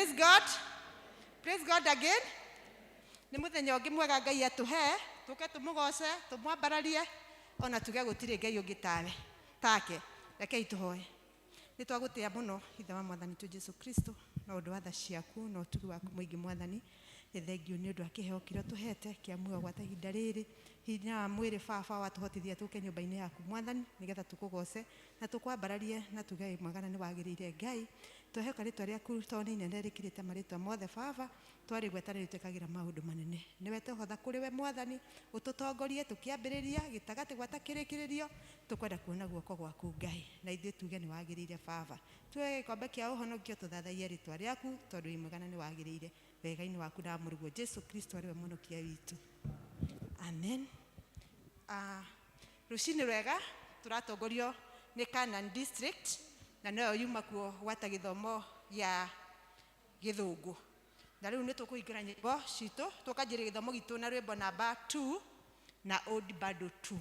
Praise God. Praise God again. Nĩ mũthenya ũngĩ mwega Ngai atũhe, tũke tũmũgoce, tũmwambararie, ona tuge gũtirĩ Ngai ũngĩ take. Rekei tũhoe. Nĩ twagũtĩĩa mũno Ithe wa Mwathani tu Jesu Kristo, na ũndũ wa tha ciaku na ũtugi waku mũingĩ Mwathani. Nĩ thengio nĩ ũndũ wa kĩheo kĩrĩa tũhete kĩa muoyo gwa ihinda rĩrĩ. Hinya wa mwĩrĩ Baba watũhotithia tũke nyũmba-inĩ yaku Mwathani, nĩgetha tũkũgoce na tũkwambararie na tuge mwagana nĩ wagĩrĩire Ngai. Tũhehoka rĩtwa rĩaku tondũ nĩ inene rĩkĩrĩte marĩtwa mothe Baba, twarĩ gweta rĩtwĩkagĩra maũndũ manene. Nĩwe tũhotha kũrĩ we Mwathani, ũtũtongorie tũkĩambĩrĩria gĩtagatĩ gwata kĩrĩkĩrĩrio, tũkwenda kuona guoko gwaku Ngai, na ithuĩ tuge nĩ wagĩrĩire Baba. Tuge gĩkombe kĩa ũhonokio tũthathaie rĩtwa rĩaku tondũ wĩ mwega na nĩ wagĩrĩire. Wega-inĩ waku na mũrugo Jesu Kristo arĩwe mũhonokia witũ. Amen. Rũcinĩ rwega tũratongorio nĩ Canaan District, na nĩyo yuma kuo gwata gĩthomo gĩa Gĩthũngũ. Na rĩu nĩ tũkũingĩra nyĩmbo citũ, tũkanjĩrĩria gĩthomo gitũ na rwĩmbo namba 2 na Old Bado 2.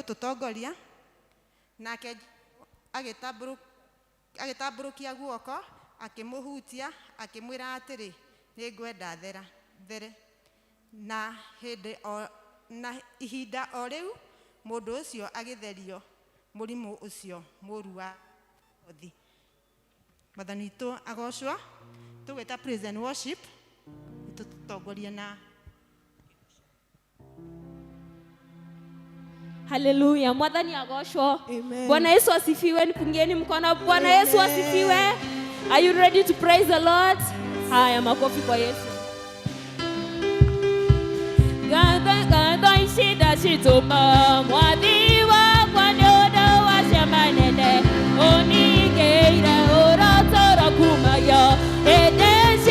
Tutongoria nake agĩtambũrũkia guoko akĩmũhutia akĩmwĩra atĩrĩ nĩ ngwenda there na ihinda o rĩu mũndũ ũcio agĩtherio mũrimũ ũcio mũru wa ngothi. Mwathani witũ agocwo. Tũgwĩta praise and worship tũtongorie na Hallelujah. Mwathani agoshwo. Bwana Yesu asifiwe. Nipungieni mkono. Bwana Yesu asifiwe. Are you ready to praise the Lord? Haya, makofi kwa Yesu. Ganda ishida shituma mwadhi wa kwa nyodo wa shamanene. Onigeira ora tora kumaya. Ede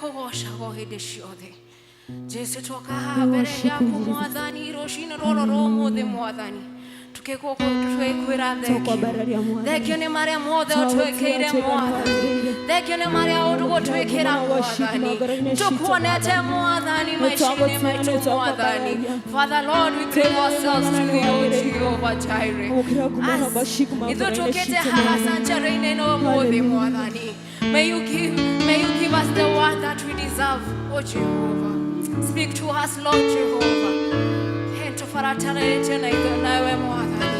kogosha go hede ciothe Jesu twoka mbere yaku mwathani rucini roro rũmũthĩ mwathani tukikwĩra thengio nĩ marĩa mothe ũtwĩkĩire mwathani thengio nĩ marĩa ũgũtwĩkĩra mwathani tũkuonete mwathani maica-inĩ maitũ mwathani Father Lord we bring ourselves to thee O Jehovah Jireh ithuĩ tũkĩte haha sanjara-inĩ no ũmũthĩ mwathani may you give us the word that we deserve O Jehovah speak to us Lord Jehovah tufaratanĩte na ithuĩ nawe mwathani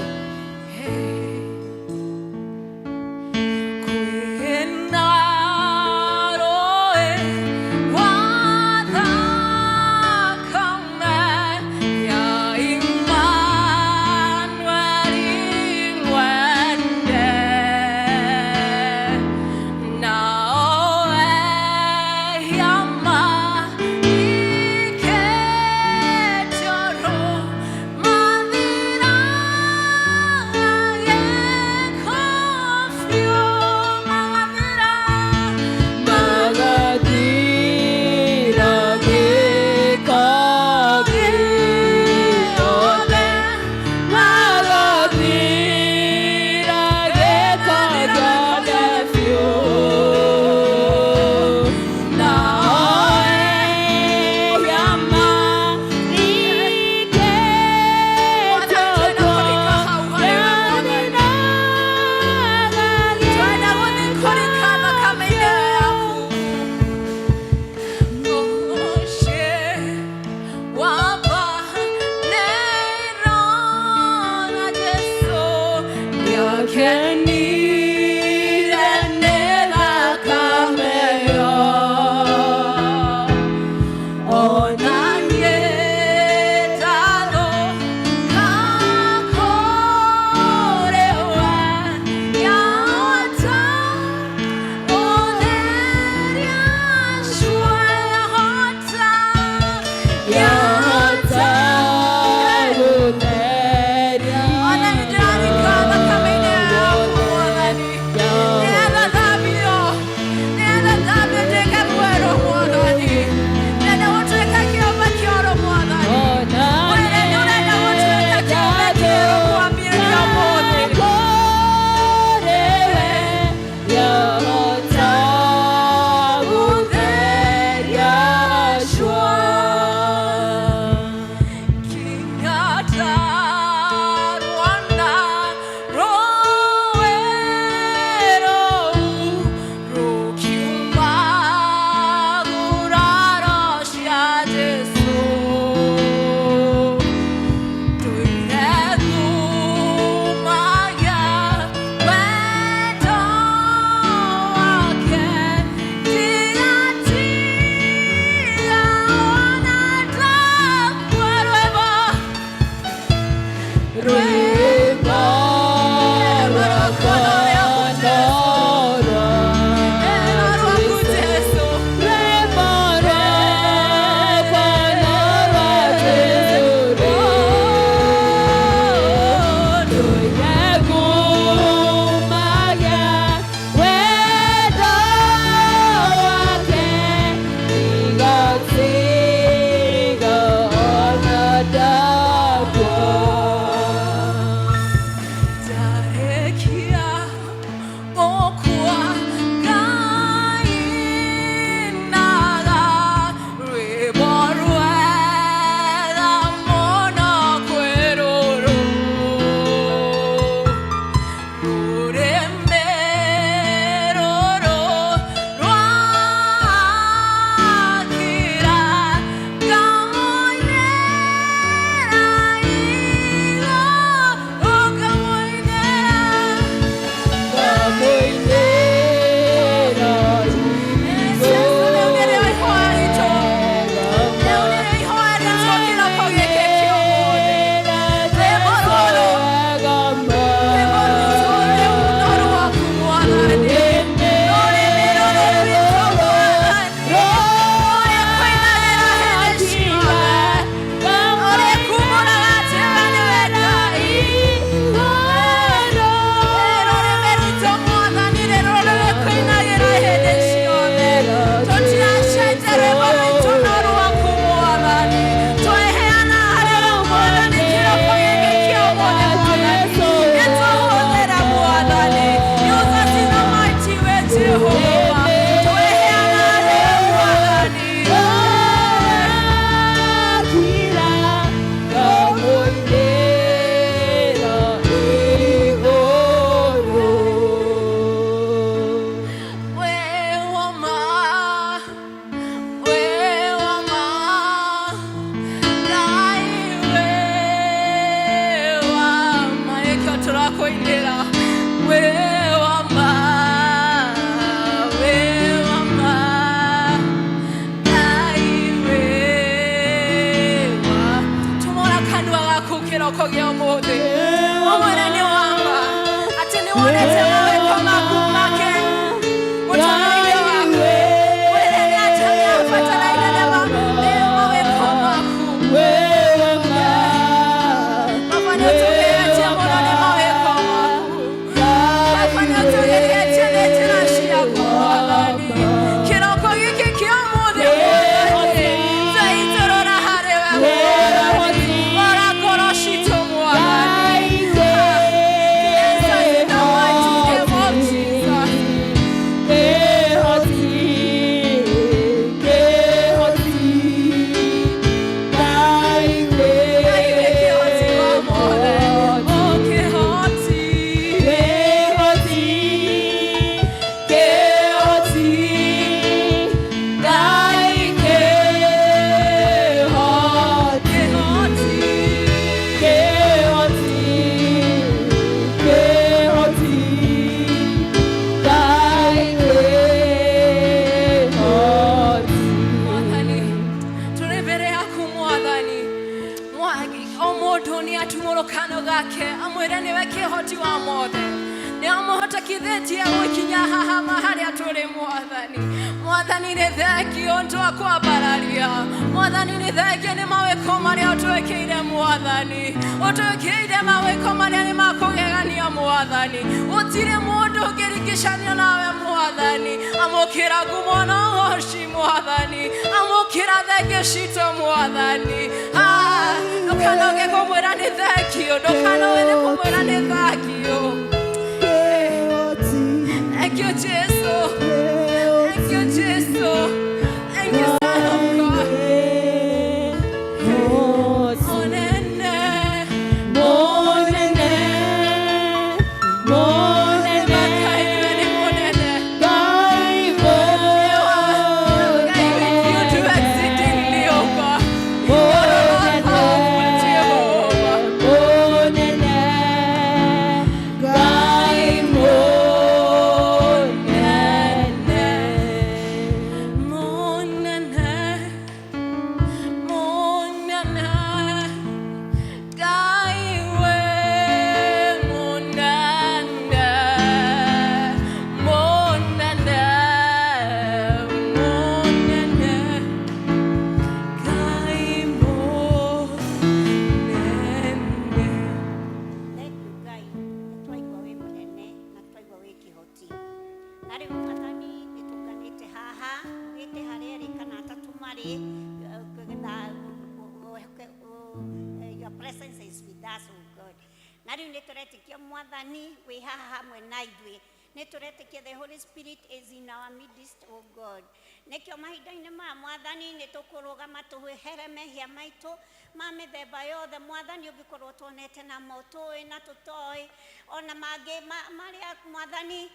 The Holy Spirit is in our midst, oh God. Nekio mahinda-inĩ ma Mwathani nĩ tũkũrũgama twĩhere mehia maitũ ma mĩthemba yothe Mwathani ũngĩkorwo tuonete namo tũĩ na tũtoĩ ona mangĩ marĩa Mwathani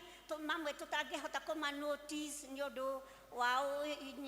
mamwe tũtangĩhota kũma-notice nĩ ũndũ wa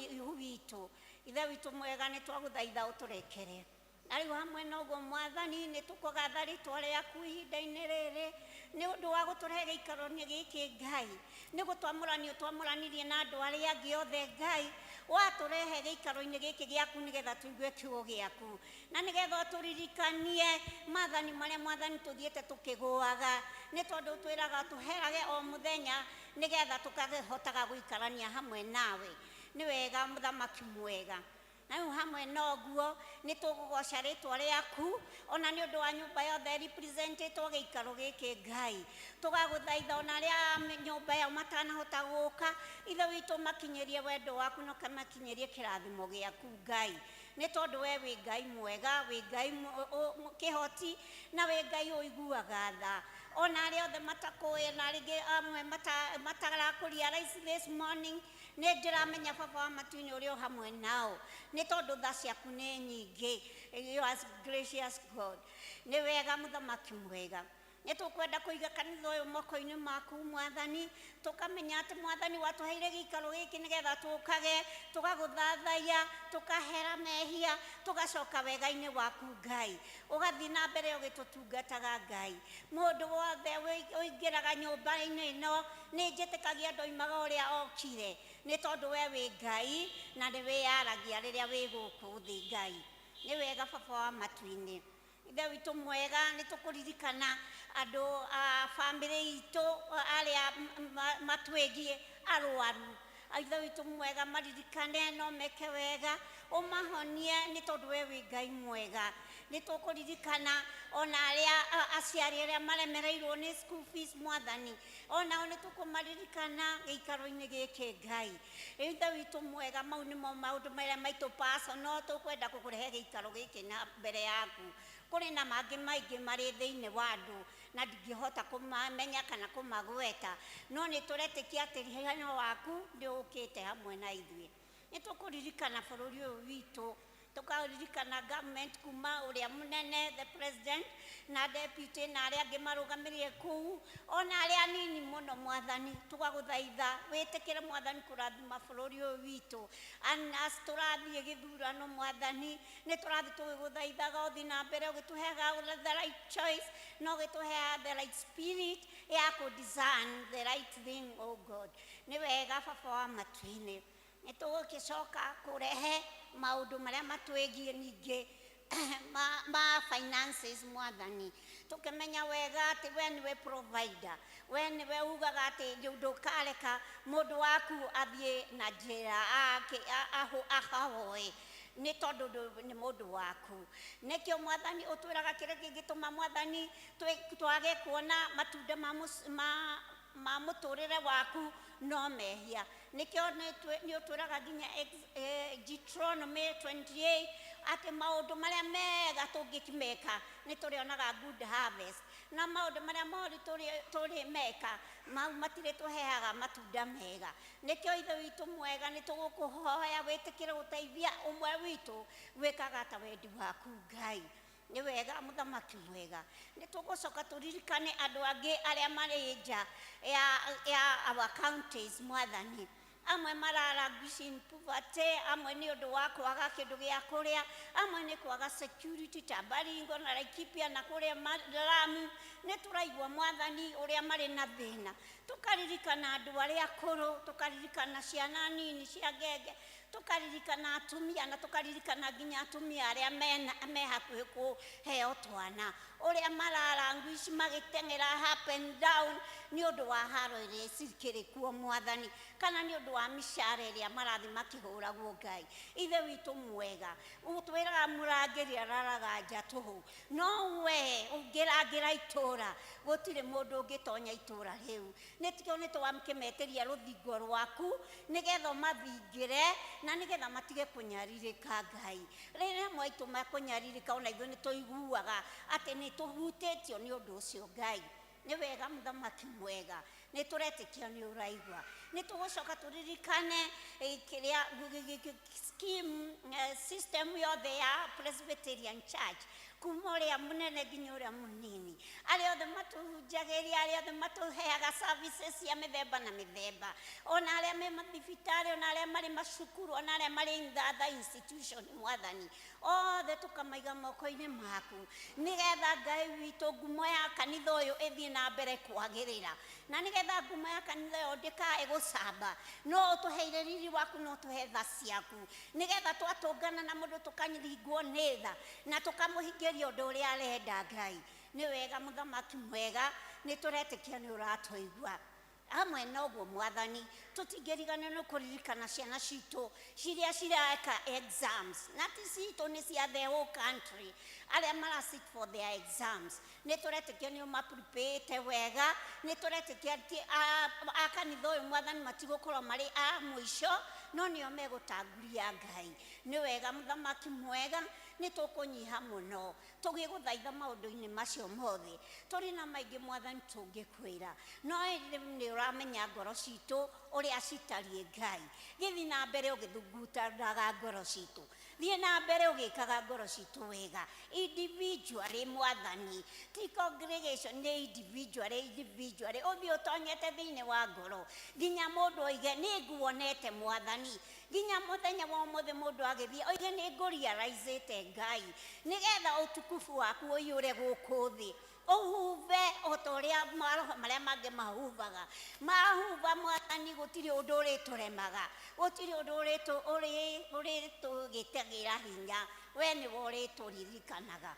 ihu witũ. Ithe witũ mwega nĩ twagũthaitha ũtũrekere. Rĩu hamwe na ũguo Mwathani nĩ tũkũgatha rĩĩtwa rĩaku ihinda-inĩ rĩrĩ nĩ ũndũ wa gũtũrehe gĩikaro-inĩ gĩkĩ Ngai, nĩ gũtwamũrania ũtwamũranirie na andũ arĩa angĩ othe Ngai, watũrehe gĩikaro-inĩ gĩkĩ gĩaku nĩgetha tũigue kiugo gĩaku na nĩgetha ũtũririkanie maathani marĩa Mwathani tũthiĩte tũkĩgũaga, nĩ tondũ twĩraga tũherage o mũthenya nĩgetha tũkahotaga gũikarania hamwe nawe. Nĩ wega mũthamaki mwega. Na hamwe na ũguo nĩ tũkũgoca rĩĩtwa rĩaku ona nĩ ũndũ wa nyũmba yothe representĩtwo gĩikaro gĩkĩ Ngai. Tũgagũthaitha ona arĩa nyũmba yao matanahota gũka, ithe witũ makinyĩrie wendo waku na ũkamakinyĩrie kĩrathimo gĩaku Ngai. Nĩ tondũ we wĩ Ngai mwega, wĩ Ngai kĩhoti na wĩ Ngai ũiguaga tha. Ona arĩa othe matakũĩ na rĩngĩ amwe matarakũrealize this morning, nĩ ndĩramenya baba wa matu-inĩ ũrĩ o hamwe nao, nĩ tondũ tha ciaku nĩ nyingĩ. You are gracious God. Nĩ wega mũthamaki mwega. nä tå kwenda kå iga kanitha å yå moko-inä maku mwathani, tå kamenya atä mwathani watåheire gä ikaro gä kä nä getha tå kage, tå gagå thathaia, tå kahera mehia, tå gacoka wega-inä waku Ngai, å gathiä na mbere å gä tå tungataga Ngai. Må ndå wothe å ingä raga nyå mba-inä ä no, nä njä tä kagia ndoimaga å rä a okire, nä tondå we wä Ngai na nä wä yaragia rä rä a wä gå kå thä Ngai. Nä wega baba wa matu-inä, ithe witå mwega, nä tå kå ririkana andå a bamĩrĩ itũ arĩa matwĩgie arwaru. Ithe witũ mwega, maririkane no meke wega, ũmahonie nĩ tondũ we wĩ Ngai mwega. Nĩ tũkũririkana ona arĩa aciari arĩa maremereirwo nĩ school fees mwathani, onao nĩ tũkũmaririkana gĩikaro-inĩ gĩkĩ Ngai. Ithe witũ mwega, mau nĩmo maũndũ marĩa maitũ personal tũkwenda gũkũrehe gĩikaro gĩkĩ na mbere yaku. Kũrĩ na mangĩ maingĩ marĩ thĩinĩ wa andũ na ndingĩhota kũmamenya kana kũmagweta, no nĩ tũretĩkia atĩ hinya waku nĩ ũkĩte hamwe na ithuĩ. Nĩ tũkũririkana bũrũri ũyũ witũ, tũkaririkana government kuma ũrĩa mũnene the president na deputy na arĩa angĩ marũgamĩrĩire kũu, ona arĩa anini mũno mwathani, tũgagũthaitha wĩtĩkĩre mwathani kũrathima bũrũri ũyũ witũ. As tũrathiĩ gĩthurano mwathani, nĩ tũrathiĩ tũgĩgũthaithaga ũthiĩ na mbere ũgĩtũheaga the right choice na ũgĩtũheaga the right spirit ya kũ-discern the right thing, oh God. Nĩ wega baba wa matu-inĩ, nĩ tũgũgĩcoka kũrehe maũndũ marĩa matwĩgie ningĩ ma finances mwathani, tũkĩmenya wega atĩ we nĩwe provider, we nĩwe ugaga atĩ ndũkareka mũndũ waku athiĩ na njĩra ahoe nĩ tondũ nĩ mũndũ waku. Nĩkĩo mwathani ũtwĩraga kĩrĩa kĩngĩtũma mwathani twage kuona matunda ma mũtũrĩre waku no mehia. Nĩkĩo nĩ ũtwĩraga nginya Deuteronomy 28 atĩ maũndũ marĩa mega tũngĩkĩmeka nĩ tũrĩonaga good harvest, na maũndũ marĩa moru tũrĩmeka mau matirĩ tũheaga matunda mega. Nĩkĩo ithe witũ mwega, nĩ tũgũkũhoya wĩtĩkĩre gũteithia ũmwe witũ gwĩkaga ta wendi waku Ngai. Nĩ wega mũthamaki mwega, nĩ tũgũcoka tũririkane andũ angĩ arĩa marĩ nja ya our counties mwathani, amwe mararanguici in poverty, amwe nĩ ũndũ wa kwaga kĩndũ gĩa kũrĩa, amwe nĩ kwaga security ta Baringo na Laikipia na kũrĩa Lamu. Nĩ tũraigua mwathani ũrĩa marĩ na thĩna, tũkaririkana andũ arĩa akũrũ, tũkaririkana ciana nini cia ngenge, tũkaririkana atumia na tũkaririkana nginya atumia arĩa me hakuhĩ kũheo twana, ũrĩa mararanguici magĩteng'era up and down nĩ ũndũ wa haro ĩrĩa cikĩrĩ kuo mwathani, kana nĩ ũndũ wa mĩcara ĩrĩa marathiĩ makĩhũragwo Ngai. Ithe witũ mwega, ũtwĩraga mũrangĩri araraga nja tũhũ, no we ũngĩrangĩra itũũra gũtirĩ mũndũ ũngĩtonya itũũra rĩu. Nĩkĩo nĩ twakĩmetĩria rũthingo rwaku nĩgetha mathingĩre na nĩgetha matige kũnyarirĩka Ngai. Rĩrĩa mwaitũ makũnyarirĩka ona ithuĩ nĩ tũiguaga atĩ nĩ tũhutĩtio nĩ ũndũ ũcio Ngai. Nĩ wega mũthamaki mwega, nĩ tũretĩkia nĩ ũraigua. Nĩ tũgũcoka tũririkane kĩrĩa scheme system yothe ya Presbyterian Church, kuma ũrĩa mũnene nginya ũrĩa mũnini, arĩa othe matũhunjagĩria, arĩa othe matũheaga services cia mĩthemba na mĩthemba, ona arĩa me mathibitarĩ, ona arĩa marĩ macukuru, ona arĩa marĩ in the other institution mwathani, othe tũkamaiga moko-inĩ maku nĩgetha Ngai witũ ngumo ya kanitha ũyũ ĩthiĩ na mbere kwagĩrĩra, na nĩgetha ngumo ya kanitha ũyũ ndĩkae gũcamba, no ũtũheire riri waku, no ũtũhe tha ciaku, nĩgetha twatũngana na mũndũ tũkaringwo nĩ tha na tũkamũhingĩria ũndũ ũrĩa arenda Ngai. Nĩ wega mũthamaki mwega, nĩ tũretĩkia nĩ ũratũigua. Hamwe noguo mwathani, tũtingĩrigana nĩ kũririkana ciana citũ ciria cireka exams, na ti citũ nĩ cia the whole country, arĩa mara sit for their exams. Nĩ tũretĩkia nĩ ũmaprepare wega, nĩ tũretĩkia a kanitha ũyũ mwathani matigũkorwo marĩ a mũico, no nĩo megũtanguria Ngai. Nĩ wega mũthamaki mwega, nĩ tũkũnyiha mũno tũgĩgũthaitha maũndũ-inĩ macio mothe. Tũrĩ na maingĩ mwathani tũngĩkwĩra, no nĩ ũramenya ngoro citũ, uria citariĩ Ngai. Gĩthiĩ na mbere ũgĩthugundaraga ngoro citũ, thiĩ na mbere ũgĩkaga ngoro citũ wega individually Mwathani, ti congregation, nĩ individually ũthiĩ ũtonyete thĩinĩ wa ngoro nginya mũndũ oige nĩ nguonete Mwathani, nginya mũthenya wa ũmũthĩ mũndũ agĩthiĩ oige nĩ ngũrealizĩte Ngai, nĩgetha ũtukubu waku ũiyũre gũkũ thĩ, ũhuve o ta ũrĩa maroho marĩa mangĩ mahuvaga, mahuva Mwathani, gũtirĩ ũndũ ũrĩtũremaga, gũtirĩ ũndũ ũrĩtũgĩtegĩra hinya, we nĩwe ũrĩtũririkanaga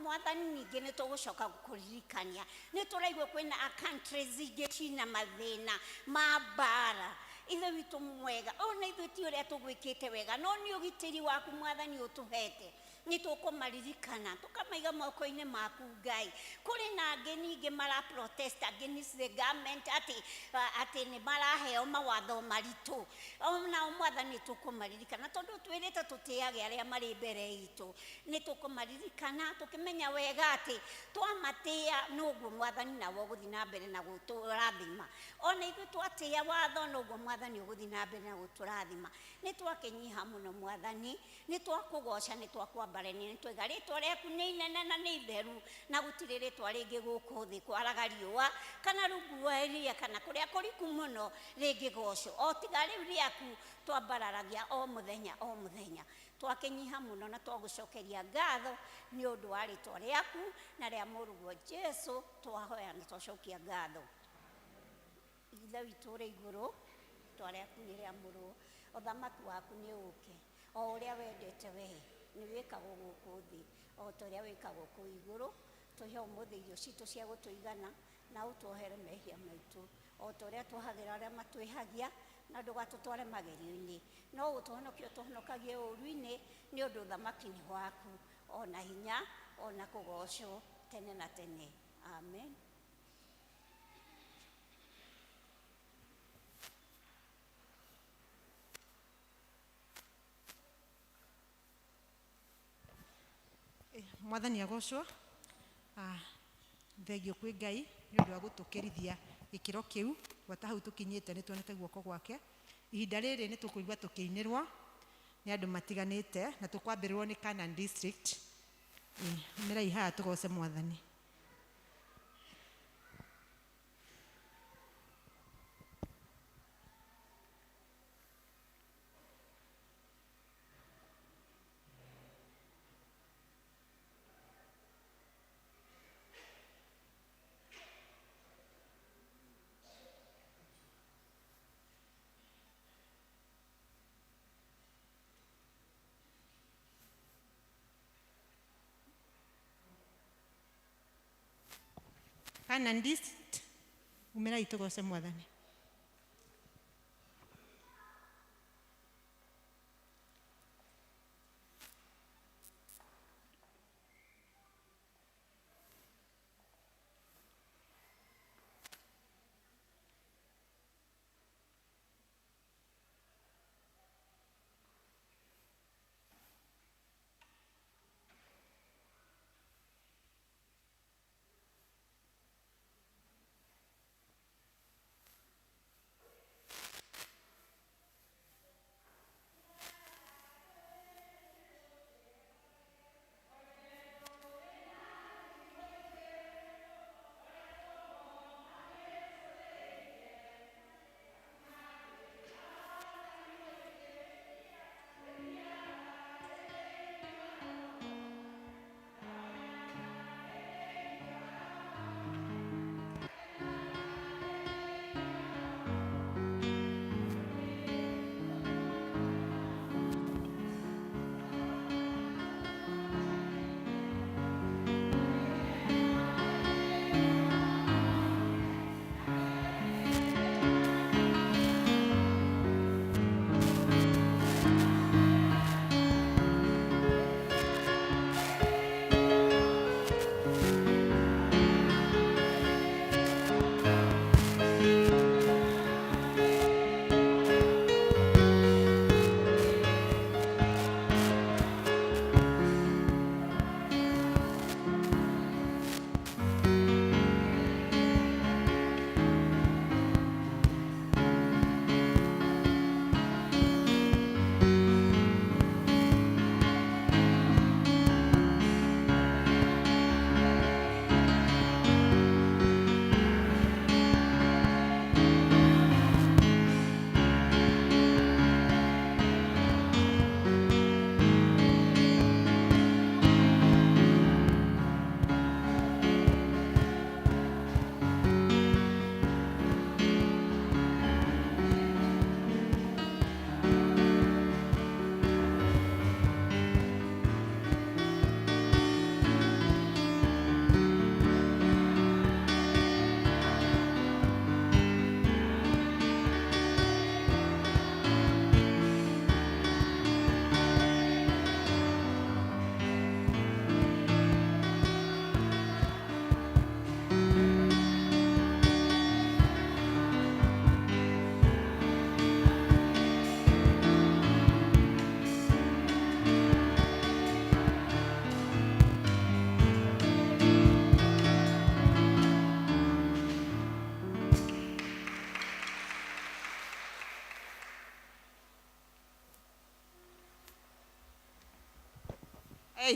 Mwathani. Ningĩ nĩ tũgũcoka gũkũririkania, nĩ tũraigua kwĩna countries ingĩ cina mathĩna ma mbara, ithe witũ mwega, ona ithuĩ ti ũrĩa tũgwĩkĩte wega, no nĩ ũgitĩri waku Mwathani ũtũhete, nĩ tũkũmaririkana tũkamaiga moko-inĩ maku Ngai. Kũrĩ na angĩ ningĩ mara protest against the government atĩ nĩ maraheo mawatho maritũ, onao Mwathani tũkũmaririkana, tondũ twĩrĩte tũtĩage arĩa marĩ mbere itũ, nĩ tũkũmaririkana tũkĩmenya wega atĩ twamatĩa noguo Mwathani nawe ũgũthiĩ na mbere na gũtũrathima, ona ithuĩ twatĩa watho noguo Mwathani ũgũthiĩ na mbere na gũtũrathima. Nĩ twakĩnyiha mũno Mwathani, nĩ twakũgoca, nĩ twakwambarania, nĩ twaiga rĩtwa rĩaku nĩ inene na nĩ itheru, na gũtirĩ rĩtwa rĩngĩ gũkũ thĩ kwaraga riũa kana rungu wa iria kana kũrĩa kũriku mũno rĩngĩgocwo, o tiga rĩu rĩaku twambararagia o mũthenya o mũthenya. Twakĩnyiha mũno na twagũcokeria ngatho nĩ ũndũ wa rĩtwa rĩaku na rĩa mũrũguo Jesũ twahoya na twacokia ngatho. Ithe witũ ũrĩ igũrũ, rĩtwa rĩaku nĩ rĩamũrwo, ũthamaki waku nĩ ũke, o ũrĩa wendete wee nĩ wĩkagwo gũkũ thĩ o ta ũrĩa wĩkagwo kũu igũrũ. Tũhe ũmũthĩ irio citũ cia gũtũigana na ũtwohere mehia maitũ o ta ũrĩa tuohagĩra arĩa matwĩhagia, na ndũgatũtware magerio-inĩ, no ũtũhonokie ũtũhonokagie ũũru-inĩ, nĩ ũndũ ũthamaki nĩ waku, ona hinya ona kũgocwo tene na tene. Amen. Mwathani agocwo. Thengio kwĩ Ngai nĩ ũndũ wa gũtũkĩrithia gĩkĩro kĩu gwata hau tũkinyĩte, nĩ tuonete guoko gwake. Ihinda rĩrĩ nĩ tũkũigua tũkĩinĩrwo nĩ andũ matiganĩte, na tũkwambĩrĩrwo nĩ Canaan District. Mĩrai haha tũgoce Mwathani. Canaan District, umĩrai tũgoce Mwathani.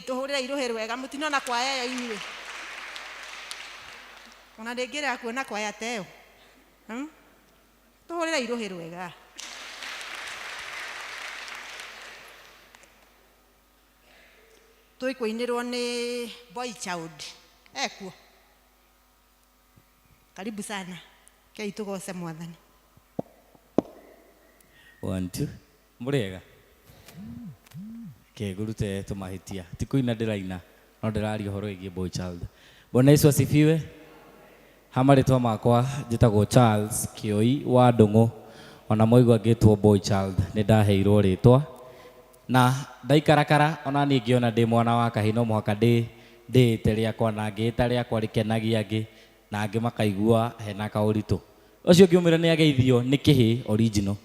tuhurira iruhiru wega mutinona kwaya yo inyuĩ ona ndĩngĩrĩa kuona kwaya teo tuhurira iruhiru wega twĩkũinĩrwo nĩ boy child ekuo karibu sana kei tugoce mwathani 1 2 murega gurute tumahitia tikuina ndiraina no ndiraria horo igie boy child. Bwana Yesu asifiwe. Hamaritwa makwa njitagwo Charles Kioi wa Ndung'u, ona moigwa ngĩtwo boy child nĩ ndaheirwo rĩtwa na ndaikarakara ona niĩ ngĩona ndĩ mwana wa kahĩ no mũhaka ndĩĩte rĩakwa na ngĩĩta rĩakwa rĩkenagia angĩ na angĩ makaigua hena kaũritũ. Ũcio ũngĩumĩra nĩ ageithio nĩ kĩhĩ original.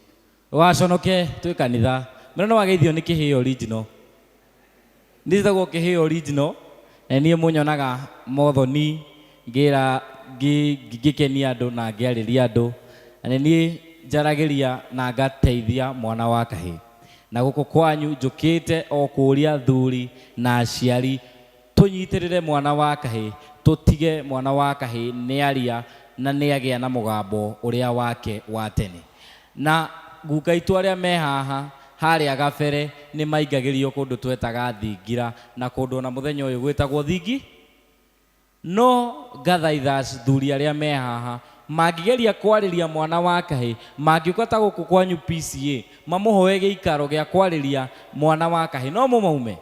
Waconoke twĩ kanitha mena no ageithio nĩ kĩhĩ original. Ndĩtagwo kĩhĩ original na niĩ mũnyonaga mothoni ngĩkenia andũ na ngĩarĩria andũ na niĩ njaragĩria na ngateithia mwana wa kahĩ. Na gũkũ kwanyu njũkĩte o kũũria thuri na aciari tũnyitĩrĩre mwana wa kahĩ, tũtige mwana wa kahĩ nĩ aria na nĩ agĩa na mũgambo ũrĩa wake wa tene. Na guka itu arĩa me haha harĩa gabere nĩ maingagĩrio kũndũ twetaga thingira na kũndũ na mũthenya ũyũ gwĩtagwo thingi. No ngathaitha thuri arĩa me haha mangĩgeria kwarĩria mwana wa kahĩ, mangĩũka ta gũkũ kwanyu PCEA mamũhoe gĩikaro gĩa kwarĩria mwana wa kahĩ, no mũmaume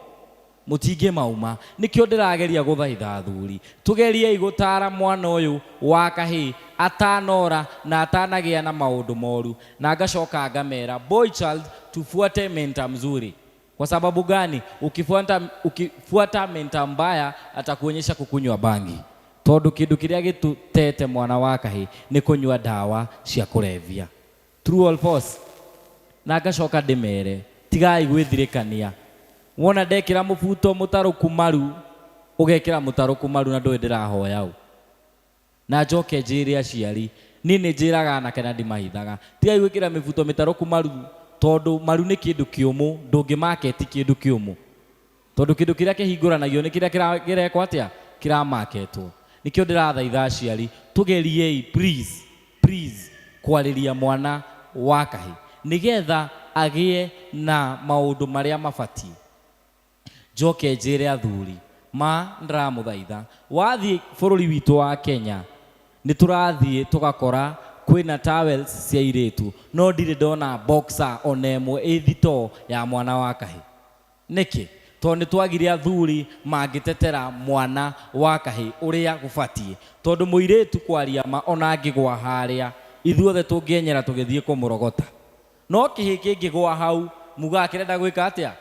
mũtingĩ mauma. Nĩkĩo ndĩrageria gũthaitha thuri tũgeriei gũtara mwana ũyũ wa kahĩ atanora na atanagĩa na maũndũ moru. Na ngacoka ngamera boy child tufuate menta mzuri. Kwa sababu gani? Ukifuata menta mbaya atakuonyesha kukunywa bangi. Tondũ kĩndũ kĩrĩa gĩtutete mwana wa kahĩ nĩ kũnyua ndawa cia kũrebia. True or false? Na ngacoka ndĩmere tigai gwĩthirĩkania. Wona ndekĩra mũbuto mũtarũku maru ũgekĩra mũtarũku maru na ndũĩ ndĩrahoya ũ. Na njoke njĩre aciari niĩ nĩ njĩraga anake na ndĩmahithaga tigai gwĩkĩra mĩbuto mĩtarũku maru tondũ maru nĩ kĩndũ kĩũmũ, ndũngĩmaketi kĩndũ kĩũmũ. Tondũ kĩndũ kĩrĩa kĩhingũranagio nĩ kĩrĩa kĩrekwo atĩa kĩramaketwo. Nĩkĩo ndĩrathaitha aciari tũgeriei please kwarĩria mwana wa kahĩ nĩgetha agĩe na maũndũ marĩa mabatiĩ. Njoke njĩre athuri ndĩramũthaitha wathiĩ bũrũri witũ wa Kenya nĩ tũrathiĩ tũgakora kwĩna towels cia airĩtu no ndirĩ ndona boxer ona ĩmwe ĩ thitoo ya mwana wa kahĩ. Nĩkĩ? Tondũ nĩ twagire athuri mangĩtetera mwana wa kahĩ ũrĩa gũbatiĩ. Tondũ mũirĩtu kwaria ma ona angĩgwa harĩa ithuothe tũngĩenyera tũgĩthiĩ kũmũrogota. No kĩhĩ kĩngĩgwa hau muga kĩrenda gwĩka atĩa?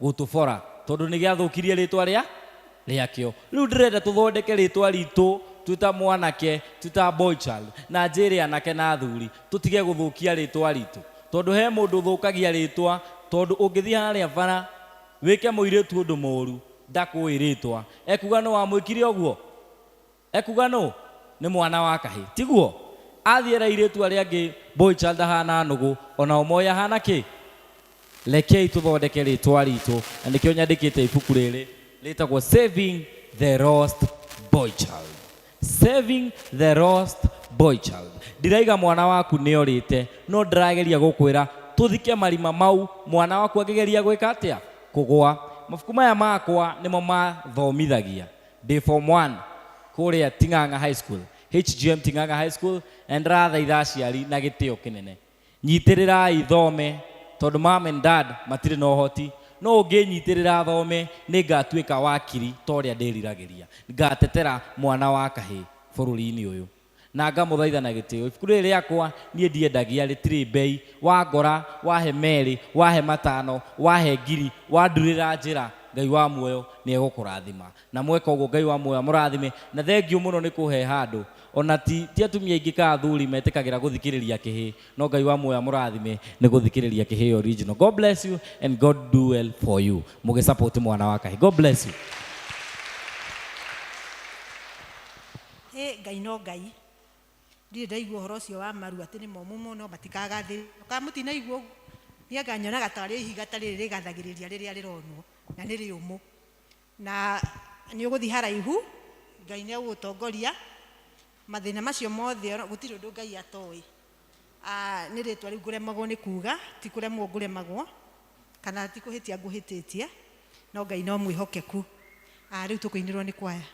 Gũtũbora. Tondũ nĩ gĩathũkirie rĩtwa rĩakĩo. Rĩu ndĩrenda tũthondeke rĩtwa ritũ twĩta mwanake twĩta boy child na njĩre anake na athuri tũtige gũthũkia rĩtwa ritũ. Tondũ he mũndũ ũthũkagia rĩtwa tondũ ũngĩthiĩ harĩa bara wĩke mũirĩtu ũndũ mũru ndakũĩ rĩtwa ekuga no wamwĩkire ũguo, ekuga no nĩ mwana wa kahĩ tiguo. Athiĩra airĩtu arĩa angĩ boy child hana nũgũ ona moya hana kĩ. Rekei tũthondeke rĩtwa ritũ na nĩkĩo nyandĩkĩte ibuku rĩrĩ rĩtagwo Saving the Lost Boy Child. Saving the Lost Boy Child. Ndiraiga mwana waku nĩ orĩte no ndĩrageria gũkwĩra tũthike marima mau mwana waku angĩgeria gwĩka atĩa kũgwa. Mabuku maya makwa nĩmo mathomithagia ndĩ form 1 kũrĩa Ting'ang'a High School, HGM Ting'ang'a High School, na ndĩrathaitha aciari na gĩtĩo kĩnene nyitĩrĩrai thome tondũ mom and dad matirĩ na ũhoti. No ũngĩnyitĩrĩra thome nĩ ngatuĩka wakiri ta ũrĩa ndĩriragĩria, ngatetera mwana wa kahĩ bũrũri-inĩ ũyũ na ngamũthaitha na gĩtĩo. Ibuku rĩrĩ rĩakwa niĩ ndiendagia, rĩtirĩ mbei. Wangora wahe merĩ wahe matano wahe ngiri wandurĩra njĩra Ngai wa muoyo nĩ egũkũrathima na mweka ũguo Ngai wa muoyo amũrathime. Na thengiũ mũno nĩ kũhe handũ ona ti atumia aingĩ ka athuri metĩkagĩra gũthikĩrĩria kĩhĩ, no Ngai wa muoyo amũrathime nĩ gũthikĩrĩria kĩhĩ original. God bless you and God do well for you. Mũgĩsupport mwana wa kahĩ. God bless you. Ngai no Ngai ndirĩ ndaigua ũhoro ũcio wa maru atĩ nĩ momũ mũno matikagathĩrwo. Mũtinaigua ũguo? Niĩ nganyonaga ta arĩ ihiga ta rĩrĩ rĩgathagĩrĩria rĩrĩa rĩronwo na nĩ rĩũmũ. na nĩ ũgũthiĩ haraihu, Ngai nĩ ũgũtongoria mathĩna macio mothe, gũtirĩ ũndũ Ngai atoĩ. Nĩ rĩtwa rĩu ngũremagwo nĩ kuga, ti kũremwo ngũremagwo, kana ti kũhĩtia ngũhĩtĩtie, no Ngai no mwĩhokeku. Rĩu tũkũinĩrwo nĩ kwaya.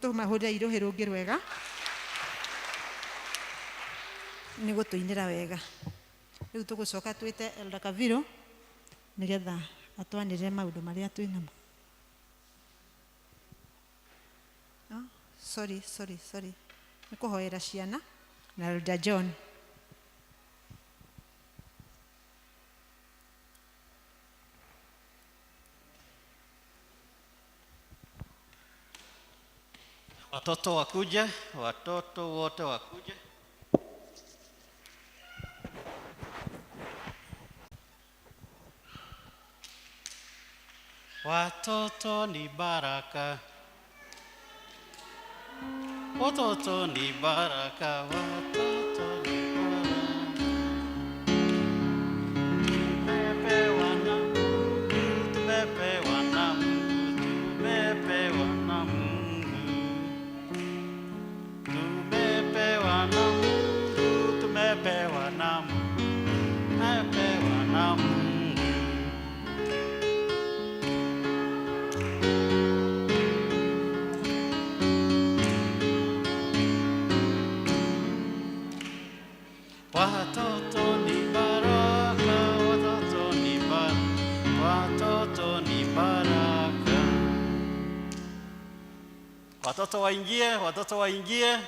Tũmahũrĩre irũhĩ rũngĩ rwega nĩ gũtũinĩra wega. Rĩu tũgũcoka twĩte Elder Kaviro nĩgetha atwanĩrĩre maũndũ marĩa twĩnamo. Sorry. Nĩ kũhoera ciana na Elder John. Watoto wakuje, watoto wote wakuje. Watoto ni baraka. Watoto ni baraka, watoto ni baraka. Tumepewa na Mungu, tumepewa na Mungu, tumepewa na Mungu. Tumepewa na Mungu, tumepewa na Mungu, tumepewa na Mungu. Watoto ni baraka, watoto ni baraka, watoto ni baraka. Watoto waingie, watoto waingie.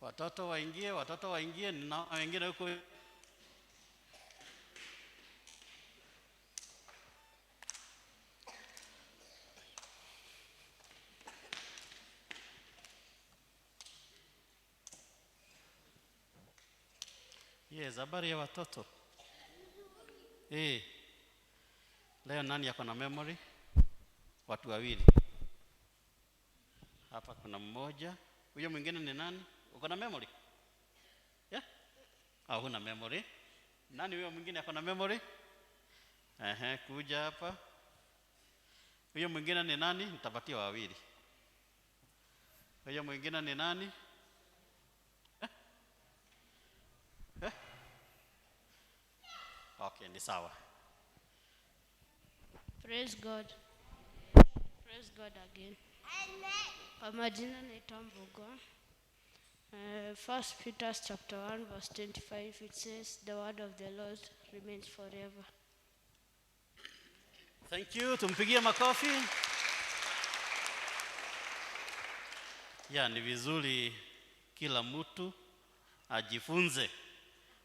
Watoto waingie, watoto waingie. Na wengine huko. Yes, habari ya watoto. Leo nani yako na memory? Watu wawili. Hapa kuna mmoja. Huyo mwingine ni nani? Uko na memory? Yeah? Huna memory. Nani huyo mwingine ako na memory? Kuja hapa. Huyo mwingine ni nani? Nitapatia wawili. Huyo mwingine ni nani? Okay, ni sawa. Praise God. Praise God again. Kwa majina naitwa Mbogo. 1 Peter chapter 1 verse 25, it says the word of the Lord remains forever. Thank you. Tumpigie makofi. Ni vizuri kila mtu ajifunze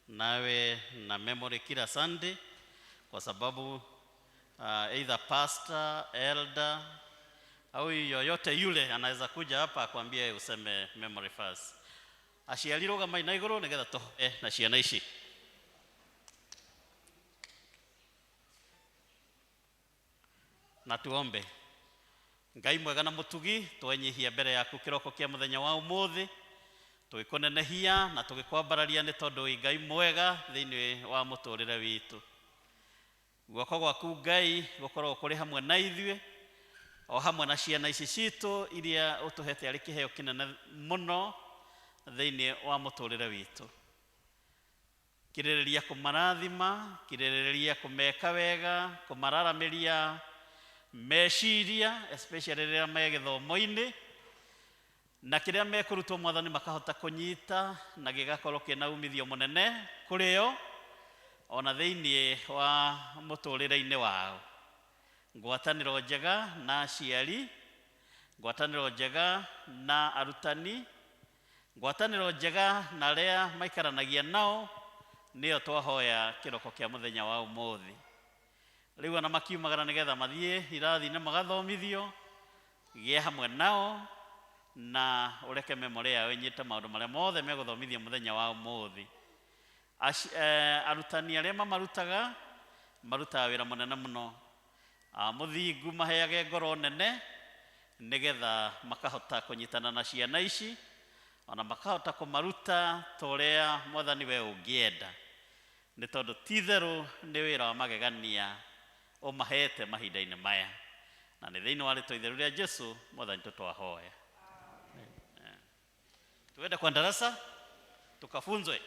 nawe na memory kila Sunday, kwa sababu either pastor, elder au yoyote yule anaweza kuja hapa akwambie useme memory verse. Ashialiro kama inaigoro negetha to na ciana ici. Na tuombe. Ngai mwega na mutugi, twenyihia mbere yaku kiroko kia muthenya wa umuthi. Tugikunenehia na tugikwambararia ni tondu Ngai mwega thiini wa muturire witu. Guoko gwaku Ngai gukorwo kuri hamwe na ithuĩ, o hamwe na ciana ici citu iria utuhete ari kiheo kinene muno thiini wa muturire witu. Kirĩrĩria kumarathima, kirĩrĩria kumeka wega, kumararamiria meciria, especially rĩrĩa me gĩthomo-inĩ, na kĩrĩa mekurutwo Mwathani makahota kunyita na gĩgakorwo kĩna umithio mũnene kũrĩo ona thĩinĩ wa mũtũrĩre-inĩ wao. Ngwatanĩro njega na aciari, ngwatanĩro njega na arutani, ngwatanĩro njega na arĩa maikaranagia nao, nĩyo twahoya kĩroko kĩa mũthenya wa ũmũthĩ. Rĩu ona makiumagara nĩgetha mathiĩ irathi-inĩ magathomithio, gĩa hamwe nao na ũreke memory yao ĩnyite maũndũ marĩa mothe megũthomithio mũthenya wa ũmũthĩ. Arutani arĩa mamarutaga marutaga wĩra mũnene mũno. Mũthingu maheage ngoro nene nĩgetha makahota kũnyitana na ciana ici, ona makahota kumaruta torea mwathani we ungienda ni tondu titherũ nĩ wĩra wa magegania ũmahete mahinda-inĩ maya na nĩ thĩinĩ wa rĩtwa itheru rĩa Jesu mwathani tũtwahoya. Tuende kwa darasa tukafunzwe.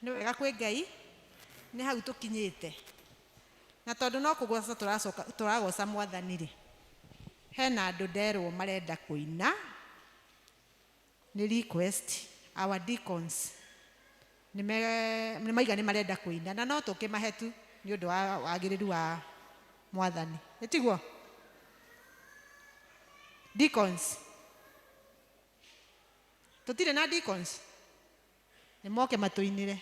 Nĩ wega kwĩ Ngai nĩ hau tũkinyĩte na tondũ no kũgoca tũragoca mwathani rĩ, hena andũ nderwo marenda kũina. Nĩ request our deacons nĩ maiga nĩ marenda kũina na no tũkĩmahe tu nĩ ũndũ wa wagĩrĩru wa mwathani. Nĩ tiguo deacons? Tũtirĩ na deacons? Nĩ moke matũinĩre.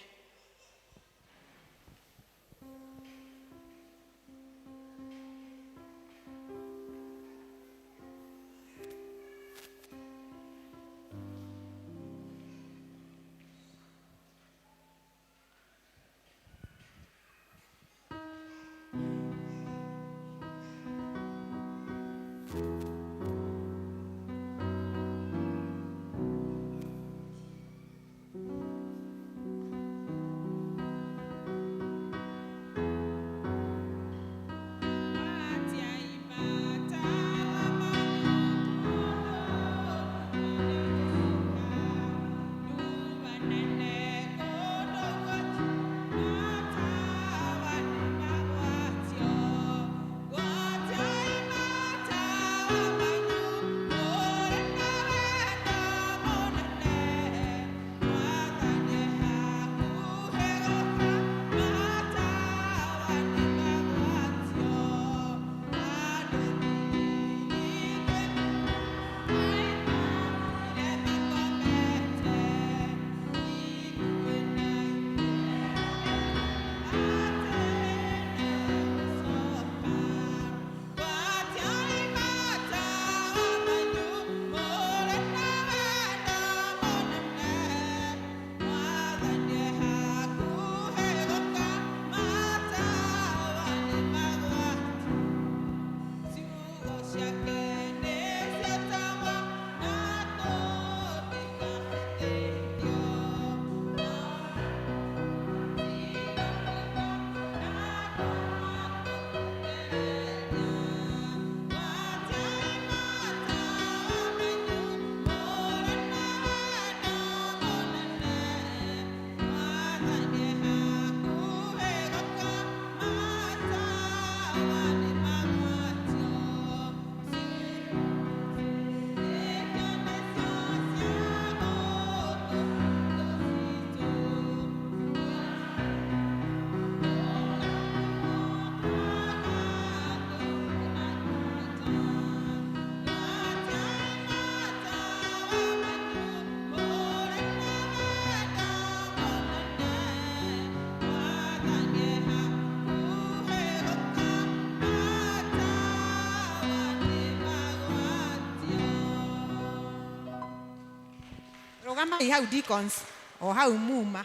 Rugamai hau deacons o hau muma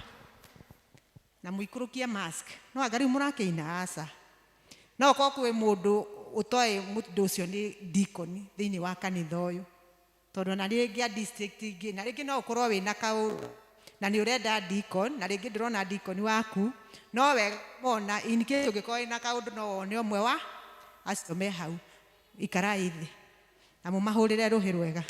na muikurukie mask. No agari murakĩina aca. No ko kwĩ mũndũ ũtoĩ mũndũ ũcio nĩ deacon thĩinĩ wa kanitha ũyũ. Tondũ na rĩngĩ district ingĩ na rĩngĩ no ũkorwo wĩna kaũndũ na nĩ ũrenda deacon na rĩngĩ ndĩrona deacon waku no wega mona in case ũngĩkorwo wĩna kaũndũ no wone ũmwe wa acio me hau. Ikarai thĩ na mũmahũrĩre rũhĩ rwega.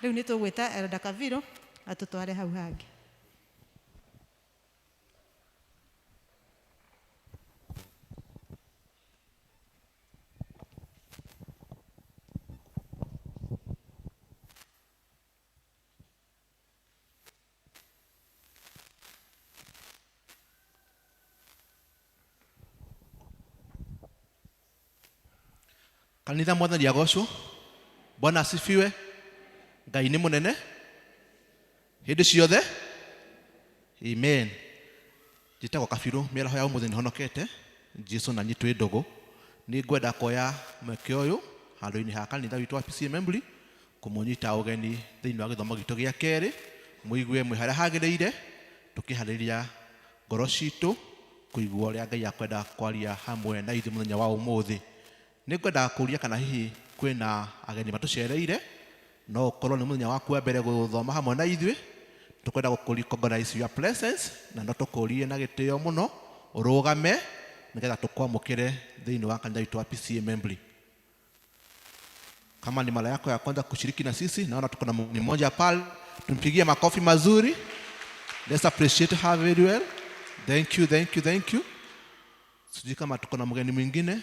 Rĩu nĩ tũgwĩta Elder Kaviro atũtware hau hangĩ. Kanitha mwathani agocwo. Bwana asifiwe. Ngai nĩ mũnene hĩndĩ ciothe. Amen. Njĩtagwo Kabirũ, mĩaraho ya ũmũthĩ nĩ honokete. Jesũ na niĩ twĩ ndũgũ. Nĩ ngwenda kuoya mweke ũyũ handũ-inĩ ha kanitha witũ wa PCEA Assembly kũmũnyita ũgeni thĩinĩ wa gĩthomo gitũ gĩa kerĩ. Mũigue mwĩ harĩa hagĩrĩire tũkĩharĩria ngoro citũ kuigua ũrĩa Ngai akwenda kwaria hamwe na ithuĩ mũthenya wa ũmũthĩ. Nĩngwenda kũria kana hihi kwĩna ageni matũcereire, no ũkorwo nĩ mũthenya waku wa mbere gũthoma hamwe na ithuĩ. Tũkwenda gũkũrecognize your presence na no tũkũrie na gĩtĩo mũno ũrũgame nĩgetha tũkwamũkĩre thĩinĩ wa kanitha witũ wa PCEA Membri. Kama ni mara yako ya kwanza kushiriki na sisi, naona tuko na mgeni mmoja pale, tumpigie makofi mazuri. Let's appreciate her very well. Thank you, thank you, thank you. Sijui kama tuko na mgeni mwingine.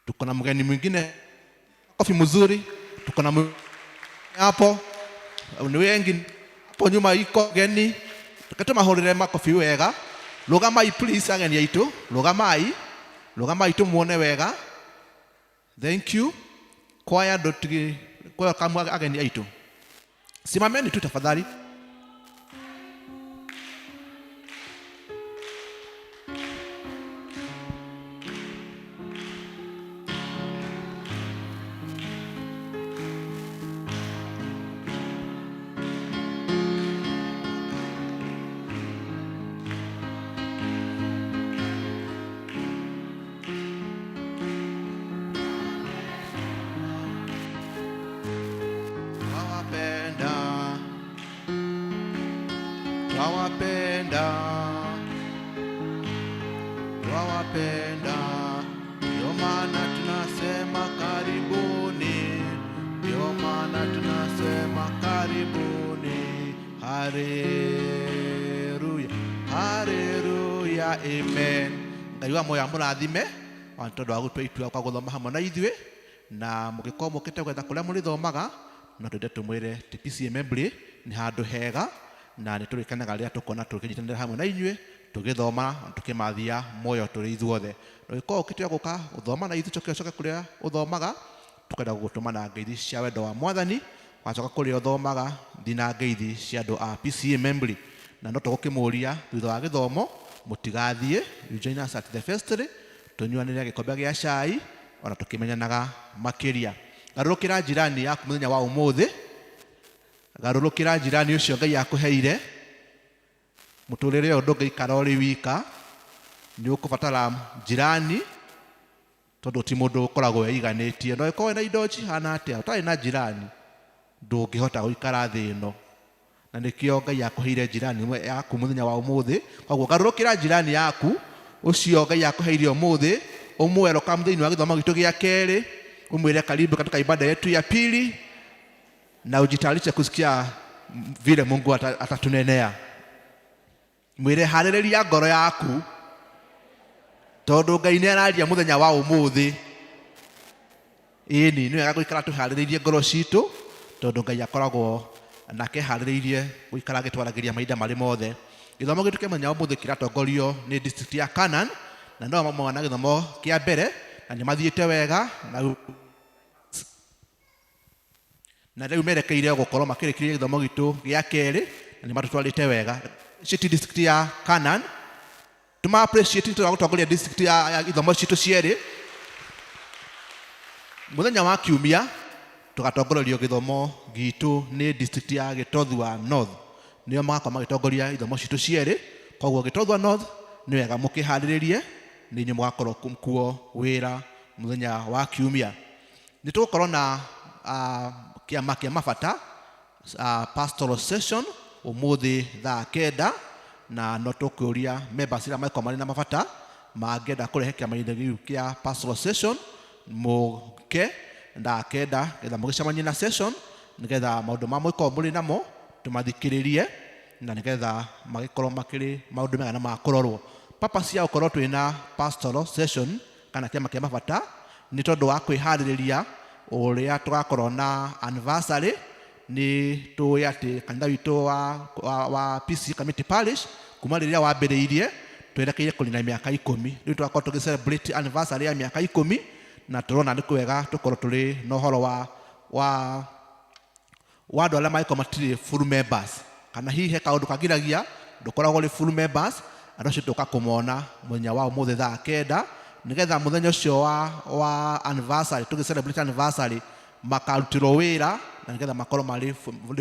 Tuko na mgeni mwingine. Makofi mzuri. Tuko na hapo. Ni wengi hapo nyuma iko geni. Tukatuma mahorere makofi wega. Rugamai please ageni aitu. Rugamai. Rugamai tumuone wega. Thank you. Kwaya dotigi kwa kama ageni aitu. Simameni tu tafadhali. Twawapenda, ndio maana tunasema karibuni, ndio maana tunasema karibuni. Haleluya, haleluya, amen. Ngai wa moyo amũrathime wa tondũ wa gũtua itua kwa gũthoma hamwe na ithuĩ, na mũgĩkorwo mũkĩte gwetha kũrĩa mũrĩthomaga, no twende tũmwĩre PCEA Membri nĩ handũ hega, na nĩ tũrĩkenaga rĩrĩa tũkona tũkĩnyitanĩra hamwe na inyuĩ tũgĩthoma tũkĩmathia moyo tũrĩ ithuothe. Ũgĩkorwo ũkĩte gũka gũthoma na ithuĩ coke kũrĩa ũthomaga, tũkwenda gũgũtũma na ngeithi cia wendo wa Mwathani. Wacoka kũrĩa ũthomaga thiĩ na ngeithi cia andũ a PCEA Membri, na no tũgũkĩmũria thutha wa gĩthomo mũtigathiĩ, you join us at the vestry, tũnyuanĩre gĩkombe gĩa cai ona tũkĩmenyanaga makĩria. Garũrũkĩra njirani yaku mũthenya wa ũmũthĩ, garũrũkĩra njirani ũcio Ngai akũheire. Mũtũrĩre ũyũ ndũngĩikara ũrĩ wika, nĩ ũkũbatara njirani tondũ ti mũndũ ũkoragwo eiganĩtie. No ĩkorwo na indo cihana atĩa, ũtarĩ na njirani ndũngĩhota gũikara thĩ ĩno, na nĩkĩo Ngai akũheire njirani yaku mũthenya wa ũmũthĩ. Koguo garũrũkĩra njirani yaku ũcio Ngai akũheire ũmũthĩ, welcome thĩinĩ wa gĩthomo gitũ gĩa kerĩ, umwĩre karibu katika ibada yetu ya pili, na ujitayarishe kusikia vile Mungu atatunenea. Mwĩre harĩrĩria ngoro yaku tondũ Ngai nĩ araria mũthenya wa ũmũthĩ. Ĩni nĩ wega gũikara tũharĩrĩirie ngoro citũ tondũ Ngai akoragwo nake harĩrĩirie gũikara agĩtwaragĩria mahinda marĩ mothe. Gĩthomo gĩtũ kĩa mũthenya wa ũmũthĩ kĩratongorio nĩ district ya Canaan, na no mwana gĩthomo kĩa mbere na nĩ mathiĩte wega, na rĩu merekeire gũkorwo makĩrĩkĩrĩria gĩthomo gitũ gĩa kerĩ na nĩ matũtwarĩte wega. City district ya Canaan tuma appreciate to gũtongoria district ya gĩthomo citũ cierĩ. Mũthenya wa kiumia tũgatongorio gĩthomo gitũ nĩ district ya Gĩtothua North, nĩo magakorwo magĩtongoria gĩthomo citũ cierĩ. Koguo Gĩtothua North nĩ wega mũkĩharĩrĩrie, nĩ inyuĩ mũgakorwo kuo wĩra mũthenya wa kiumia. Nĩ tũgũkorwo na kĩama kĩa mabata pastoral session ũmũthĩ thaa 9, na no tũkũria members arĩa makorwo marĩ na mabata mangĩenda kũrehe kĩama-inĩ gĩu kĩa pastoral session mũke thaa 9 getha mũgĩcemanie na session, nĩgetha maũndũ ma mũkorwo mũrĩ namo tũmathikĩrĩrie, na nĩgetha magĩkorwo makĩrĩ maũndũ mega na ma kũrorwo. Papa cia gũkorwo twĩna pastoral session kana kĩama kĩa mabata nĩ tondũ wa kwĩharĩrĩria ũrĩa tũgakorwo na anniversary. Nĩ tũĩ atĩ kanitha witũ wa PCEA Kamiti Parish kuma rĩrĩa wambĩrĩirie twerekeire kũnina mĩaka 10. Rĩu tũgakorwo tũgĩ-celebrate anniversary ya mĩaka 10, na tũrona nĩ kwega tũkorwo tũrĩ na ũhoro wa andũ arĩa magĩkorwo matirĩ full members, kana hihi he kaũndũ kagiragia ndũkoragwo ũrĩ full members, andũ acio tũka kũmona mũthenya wa ũmũthĩ thaa 9, nĩgetha mũthenya ũcio wa anniversary tũgĩ-celebrate anniversary makarutĩrwo wĩra, na nĩgetha makorwo marĩ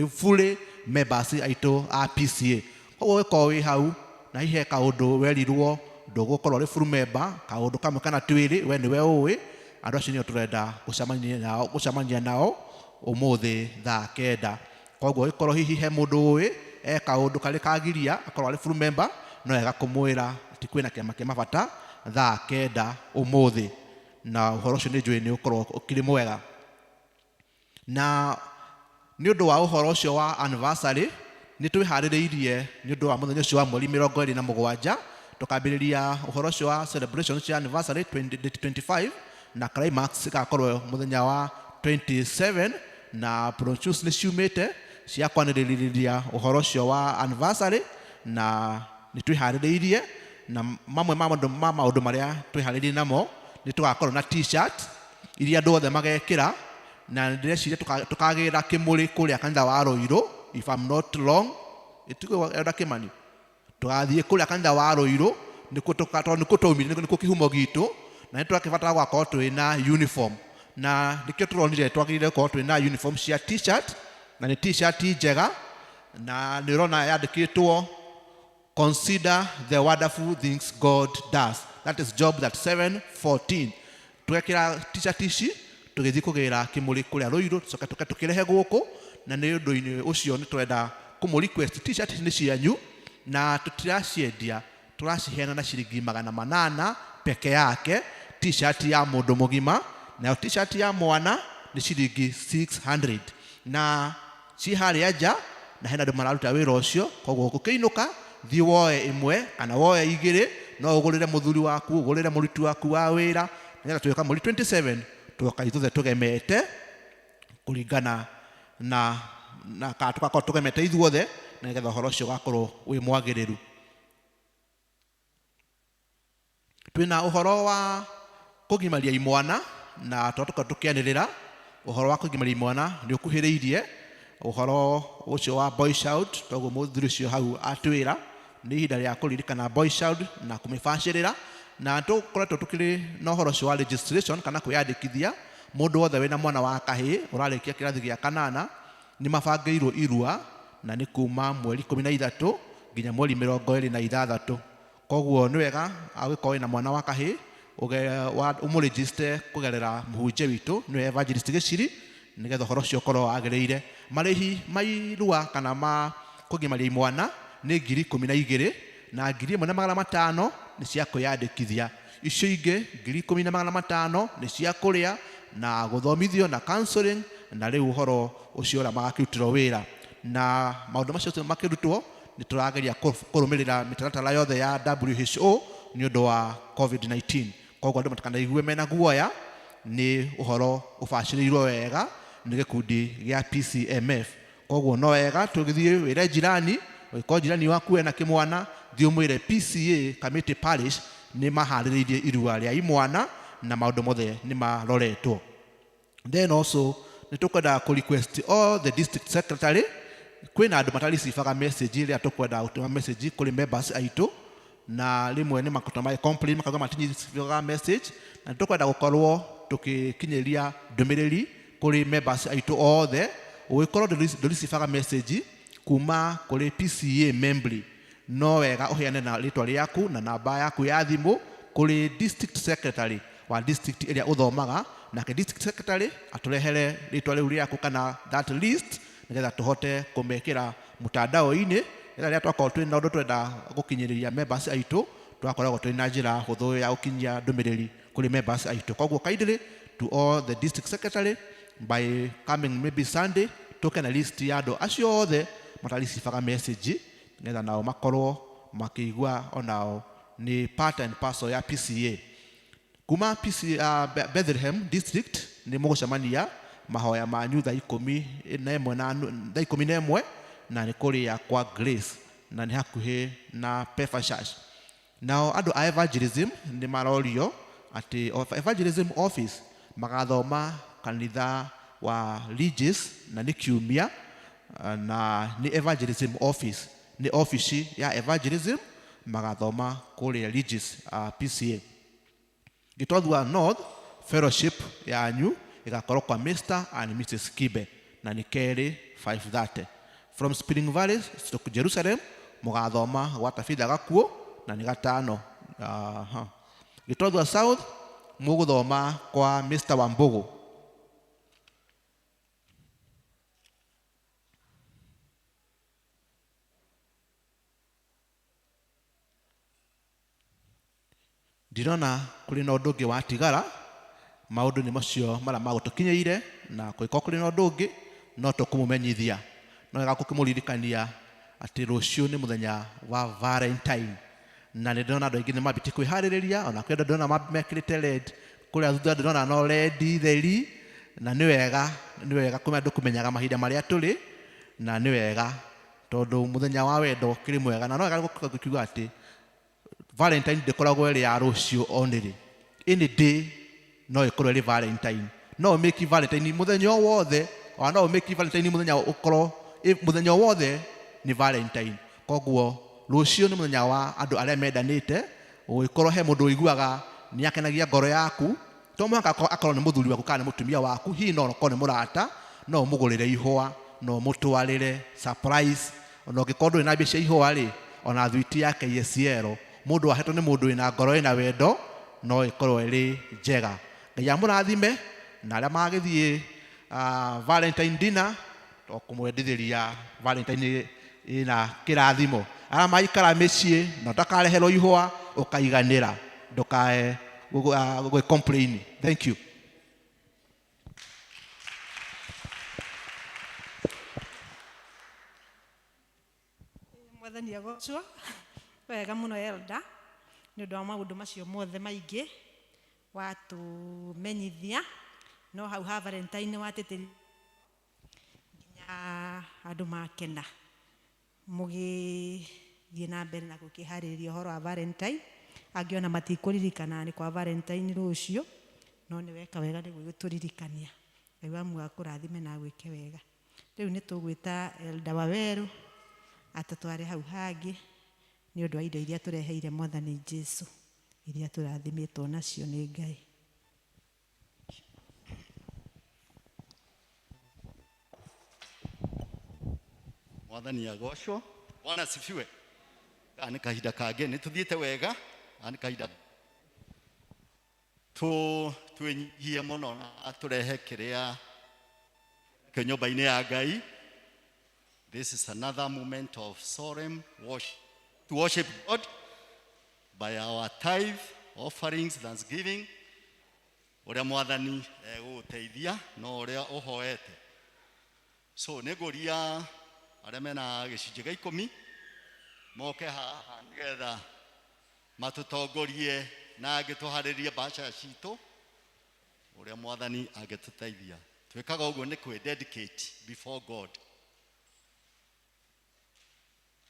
fully members aitũ a PCEA. Koguo wĩkorwo wĩ hau na hihi he kaũndũ werirwo ndũgũkorwo ũrĩ full member, kaũndũ kamwe kana twĩrĩ we nĩwe ũĩ, andũ acio nĩo tũrenda gũcemania nao ũmũthĩ thaa 9. Koguo ĩkorwo hihi he mũndũ ũĩ kaũndũ karĩ kagiria akorwo arĩ full member, no wega kũmwĩra atĩ kwĩna kĩama kĩa mabata thaa 9 ũmũthĩ, na ũhoro ũcio nĩ njũĩ nĩ ũkorwo ũkĩrĩ mwega. Na nĩ ũndũ wa ũhoro ũcio wa anniversary, nĩ twĩharĩrĩirie nĩ ũndũ wa mũthenya ũcio wa mweri 27 tũkambĩrĩria ũhoro ũcio wa celebrations cia anniversary 2025, na climax ĩgakorwo mũthenya wa 27, na productions nĩ ciumĩte cia kwanĩrĩria ũhoro ũcio wa anniversary, na nĩ twĩharĩrĩirie, na mamwe ma maũndũ marĩa twĩharĩrĩirie namo nĩ tũgakorwo na t-shirt iria andũ othe magekĩra, na ndĩreciria tũkagĩra kĩmũrĩ kũrĩa kanitha wa Rũirũ, if I'm not wrong, ĩtuĩka Kĩmani, tũgathiĩ kũrĩa kanitha wa Rũirũ, nĩkuo twaumire, nĩkuo kĩhumo gitũ, na nĩ tũrakĩbatara gũgakorwo twĩ na uniform, na nĩkĩo tũronire twagĩrĩire gũkorwo twĩ na uniform cia t-shirt, na nĩ t-shirt njega, na nĩ ũrona yandĩkĩtwo consider the wonderful things God does. That is Job 37:14. Twekĩra t-shirt ici tũgĩthiĩ kũgĩra kĩmũrĩ kũrĩa Rũirũ, tũcoke tũkĩrehe gũkũ, na nĩ ũndũ-inĩ ũcio nĩ twenda kũmũ request t-shirt nĩ cianyu, na tũtiraciendia, tũraciheana na ciringi 800 peke yake, t-shirt ya mũndũ mũgima, nayo t-shirt ya mwana nĩ ciringi 600, na ci harĩa nja, na hena andũ mararuta wĩra ũcio. Koguo gũkĩinũka thiĩ woe ĩmwe kana woe igĩrĩ, no ũgũrĩre mũthuri waku, ũgũrĩre mũruti waku wa wĩra, nĩgetha twĩka mweri 27 tũgoka ithuothe tũgemete kũringana na tũgakorwo tũgemete ithuothe, na nĩgetha ũhoro ũcio ũgakorwo wĩ mwagĩrĩru. Twĩna ũhoro wa kũgimaria imwana, na tũgakorwo tũkĩanĩrĩra ũhoro wa kũgimaria imwana nĩ ũkuhĩrĩirie, ũhoro ũcio wa boy child, toguo mũthuri ũcio hau atwĩra nĩ ihinda rĩa kũririkana boy child na kũmĩbacĩrĩra, na tũkoretwo tũkĩrĩ na ũhoro ũcio wa registration kana kwĩyandĩkithia. Mũndũ wothe wĩna mwana wa kahĩĩ ũrarĩkia kĩrathi gĩa 8 nĩ mabangĩirwo irua, na nĩ kuma mweri 13 nginya mweri 26. Koguo nĩ wega agĩkorwo wĩna mwana wa kahĩĩ ũmũregister kũgerera mũhunjia witũ nĩwe Evangelist Gĩciri, nĩgetha ũhoro ũcio ũkorwo wagĩrĩire. Marĩhi ma irua kana ma kũgimaria imwana nĩ 12,000, na 1,500 nĩ cia kwĩyandĩkithia. Icio ingĩ 10,500 nĩ cia kũrĩa na gũthomithio na counseling, na rĩu ũhoro ũcio ũrĩa magakĩrutĩrwo wĩra. Na maũndũ macio makĩrutwo nĩ tũrageria kũrũmĩrĩra mĩtaratara yothe ya WHO nĩ ũndũ wa COVID-19. Koguo andũ matakanaigwe mena guoya, nĩ ũhoro ũbacĩrĩirwo wega nĩ gĩkundi gĩa PCMF. Koguo no wega tũgĩthiĩ wĩre jirani, ũgĩkorwo jirani waku ena kĩmwana, thiĩ ũmwĩre PCEA Kamiti Parish nĩ maharĩrĩirie irua rĩa imwana na maũndũ mothe nĩ maroretwo. Then also nĩ tũkwenda request all the district secretary, kwĩna andũ mataricibaga message ĩrĩa tũkwenda gũtũma message kũrĩ members aitũ, na rĩmwe nĩ makotoma complain makauga matinicibaga message, na tũkwenda gũkorwo tũkĩkinyĩria ndũmĩrĩri kũrĩ members aitũ othe. Ũgĩkorwo ndũricibaga message kuma kũrĩ PCEA membri, no wega ũheane na rĩtwa rĩaku na namba yaku ya thimũ kũrĩ district secretary wa district ĩrĩa ũthomaga, nake district secretary atũrehere rĩtwa rĩu rĩaku kana that list, nĩgetha tũhote kũmekĩra mũtandao-inĩ. Rĩrĩa twakorwo twĩ na ũndũ twenda gũkinyĩrĩria members aitũ, twakoragwo twĩ na njĩra hũthũ ya gũkinyia ndũmĩrĩri kũrĩ members aitũ. Koguo kindly to all the district secretary, by coming maybe Sunday, tũke na list ya andũ acio othe mataricibaga message, nĩgetha nao makorwo makĩigua onao nĩ part and parcel ya PCEA. Kuma Bethlehem district nĩ mũgũcemania mahoya manyu thaa 11 na nĩ kũrĩa kwa Grace, na nĩ hakuhĩ na Pefa Church. Nao andũ a evangelism nĩ marorio atĩ evangelism office magathoma kanitha wa Regis na nĩ kiumia, na nĩ evangelism office, nĩ office ya evangelism magathoma kũrĩa Regis PCA. Gĩtwathua North fellowship yanyu ĩgakorwo kwa Mr. and Mrs. Kibe, na nĩ kerĩ 5:30. From Spring Valley to Jerusalem mũgathoma gwa Tabitha Gakuo, na nĩ 5 Gĩtwathua South mũgũthoma kwa Mr. Wambugu. Ndirona kũrĩ na ũndũ ũngĩ watigara, maũndũ nĩ macio marĩa magũtũkinyĩire, na kũrĩkorwo kũrĩ na ũndũ ũngĩ no tũkũmũmenyithia. No wega gũkĩmũririkania atĩ rũciũ nĩ mũthenya wa Valentine, na nĩ ndĩrona andũ aingĩ nĩ mambĩtie kwĩharĩrĩria, ona kwĩ andũ ndĩrona mekĩrĩte red, kũrĩa thutha ndĩrona no red theri, na nĩ wega andũ kũmenyaga mahinda marĩa tũrĩ, na nĩ wega tondũ mũthenya wa wendo kĩrĩ mwega. Na no wega gũkiuga atĩ Valentine ndĩkoragwo ĩrĩ ya rũciũ only. Any day no ĩkorwo ĩrĩ Valentine. No ũmĩki Valentine mũthenya o wothe, ona no ũmĩki Valentine mũthenya ũkorwo mũthenya o wothe nĩ Valentine. Koguo rũciũ nĩ mũthenya wa andũ arĩa mendanĩte, ũgĩkorwo he mũndũ ũiguaga nĩ akenagia ngoro yaku, to mũhaka akorwo nĩ mũthuri waku kana nĩ mũtumia waku, hihi no ũkorwo nĩ mũrata, no ũmũgũrĩre ihũa, no ũmũtwarĩre surprise. Ona ũngĩkorwo ndũrĩ na mbia cia ihũa-rĩ, ona thwiti ya KCL, mũndũ ahetwo nĩ mũndũ wĩna ngoro ĩna wendo, no ĩkorwo ĩrĩ njega. Ngai amũrathime, na arĩa magĩthiĩ Valentine dinner, to kũmwendithĩria Valentine ĩna kĩrathimo. Arĩa maikara mĩciĩ na ndakareherwo ihũa, ũkaiganĩra, ndũkae complain. Thank you. Mwathani agocwo wega mũno Elda nĩ ũndũ wa maũndũ macio mothe maingĩ watũmenyithia, no hau ha Valentine watĩtĩria nginya andũ makena, mũgĩthiĩ na mbere na gũkĩharĩrĩria ũhoro wa Valentine. Angĩona matikũririkana nĩ kwa Valentine rũciũ, no nĩ weka wega nĩ gũgĩtũririkania. Ngai wamu akũrathime na gwĩke wega. Rĩu nĩ tũgwĩta Elda Waweru atatware hau hangĩ nĩ ũndũ wa indo iria tũreheire Mwathani Jesũ, iria tũrathimĩtwo nacio nĩ Ngai. Mwathani agocwo. Bwana asifiwe. Nĩ kahinda kangĩ nĩ tũthiĩte wega, nĩ kahinda twĩnyihie mũno na tũrehe kĩrĩa kĩ nyũmba-inĩ ya Ngai. This is another moment of solemn worship, to worship God by our tithe, offerings, thanksgiving. Ũrĩa Mwathani gũteithia no ũrĩa ũhoete. So nĩ ngũria arĩa mena gĩcunjĩ gĩa 10 moke haha nĩgetha matũtongorie na agĩtũharĩrie mbaca citũ ũrĩa Mwathani angĩtũteithia. Twĩkaga ũguo nĩ kwĩ-dedicate before God.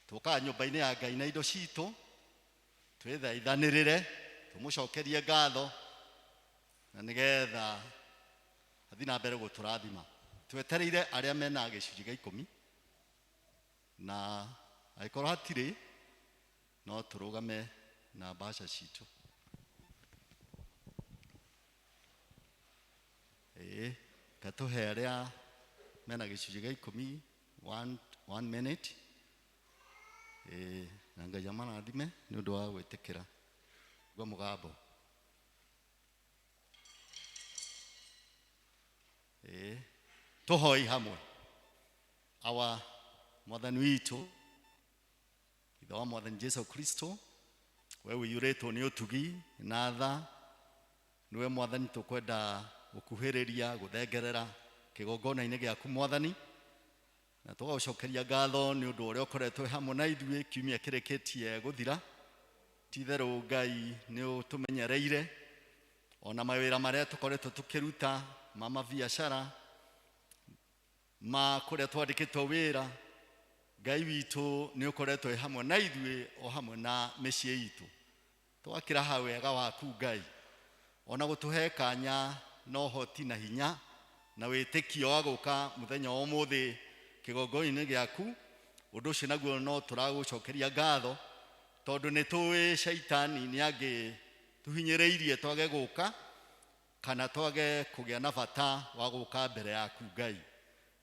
Tũkaga nyũmba-inĩ ya Ngai na indo citũ, twĩthaithanĩrĩre, tũmũcokerie ngatho, na nĩgetha athiĩ na mbere gũtũrathima. Twetereire arĩa mena gĩcunjĩ gĩa 10, na angĩkorwo hatirĩ, no tũrũgame na mbaca citũ. Katũhe arĩa mena gĩcunjĩ gĩa 10 one minute. Na Ngai amarathime nĩ ũndũ wa gwĩtĩkĩra. Gwa mũgambo. Tũhoi hamwe. Our Mwathani witũ, ithe wa Mwathani Jesũ Kristo, we wĩiyũrĩtwo nĩ ũtugi na tha, nĩwe Mwathani tũkwenda gũkuhĩrĩria gũthengerera kĩgongona-inĩ gĩaku Mwathani, na tũgagũcokeria ngatho nĩ ũndũ ũrĩa ũkoretwo hamwe na ithuĩ kiumia kĩrĩkĩtie gũthira. Ti-itherũ Ngai nĩ ũtũmenyereire ona mawĩra marĩa tũkoretwo tũkĩruta ma mabiacara ma kũrĩa twandĩkĩtwo wĩra. Ngai witũ nĩ ũkoretwo hamwe na ithuĩ o hamwe na mĩciĩ itũ. Twakĩraha wega waku Ngai, ona gũtũhe kanya na ũhoti na hinya na wĩtĩkio wa gũka mũthenya wa ũmũthĩ kĩgongona-inĩ gĩaku. Ũndũ ũcio naguo no tũragũcokeria ngatho tondũ nĩ tũĩ Shaitani nĩ angĩtũhinyĩrĩirie twage gũka kana twage kũgĩa na bata wa gũka mbere yaku Ngai.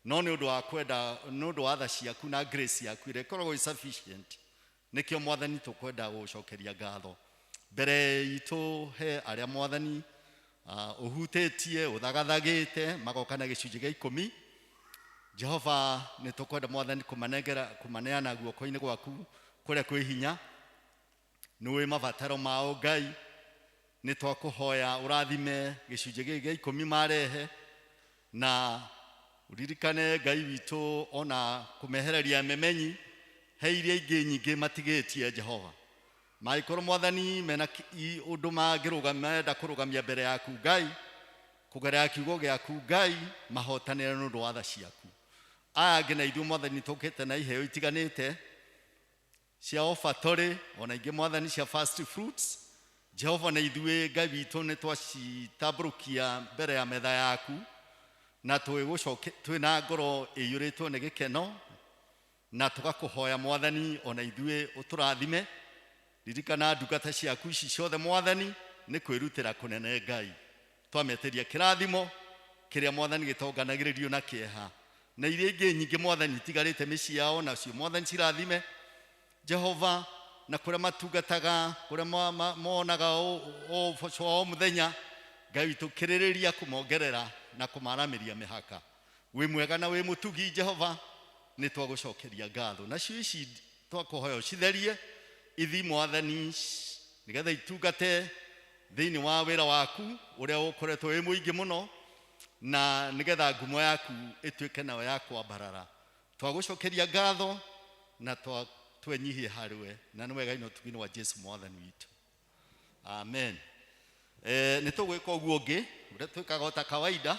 No nĩ ũndũ wa kwenda, nĩ ũndũ wa tha ciaku na grace yaku ĩrĩa ĩkoragwo sufficient, nĩkĩo Mwathani tũkwenda gũcokeria ngatho. mbere itu he aria mwathani uhutetie uthagathagite magokana gicunji gia 10. Jehova nĩ tũkwenda mwathani kumaneana guoko-inĩ gwaku kũrĩa kwĩ hinya. Nĩwe mabataro mao Ngai, nĩ twakũhoya ũrathime gĩcunjĩ gĩkĩ gĩa 10 marehe, na uririkane Ngai witũ ona kũmehereria memenyi he iria ingĩ nyingĩ matigĩtie Jehova. Maikorwo mwathani mena ũndũ mangĩrũgamia kũrũgamia mbere yaku Ngai, kũgerera kiugo gĩaku Ngai, mahotanĩre nĩ ũndũ wa tha ciaku. Aya angĩ na ithuĩ mwathani tũkĩte na iheo itiganĩte cia obatorĩ, ona ingĩ mwathani cia first fruits. Jehova na ithuĩ Ngai witũ nĩ twacitambũrũkia mbere ya metha yaku, na twĩna ngoro ĩiyũrĩtwo nĩ gĩkeno, na tũgakũhoya mwathani ona ithuĩ ũtũrathime. Ririkana ndungata ciaku ici ciothe mwathani, nĩ kwĩrutĩra kũnene Ngai. Twameteria kĩrathimo kĩrĩa mwathani gĩtonganagĩrĩrio na kĩeha, na iria ingĩ nyingĩ mwathani itigarĩte mĩciĩ yao, nacio mwathani cirathime Jehova. Na kũrĩa matungataga, kũrĩa monaga o mũthenya, Ngai witũ kĩrĩrĩria kũmongerera na kũmaramĩria mĩhaka. Wĩ mwega na wĩ mũtugi Jehova, nĩ twagũcokeria ngatho. Nacio ici twakũhoya ũcitherie ithi mwathani, nĩgetha itungate thĩinĩ wa wĩra waku ũrĩa ũkoretwo wĩ mũingĩ mũno, na nĩgetha ngumo yaku ĩtuĩke nayo ya kwambarara. Twagũcokeria ngatho na twenyihie harĩwe, na nĩ wega ino tugi-inĩ wa Jesu mwathani witũ. Amen. Nĩ tũgwĩka ũguo ũngĩ ũrĩa twĩkaga ta kawaida.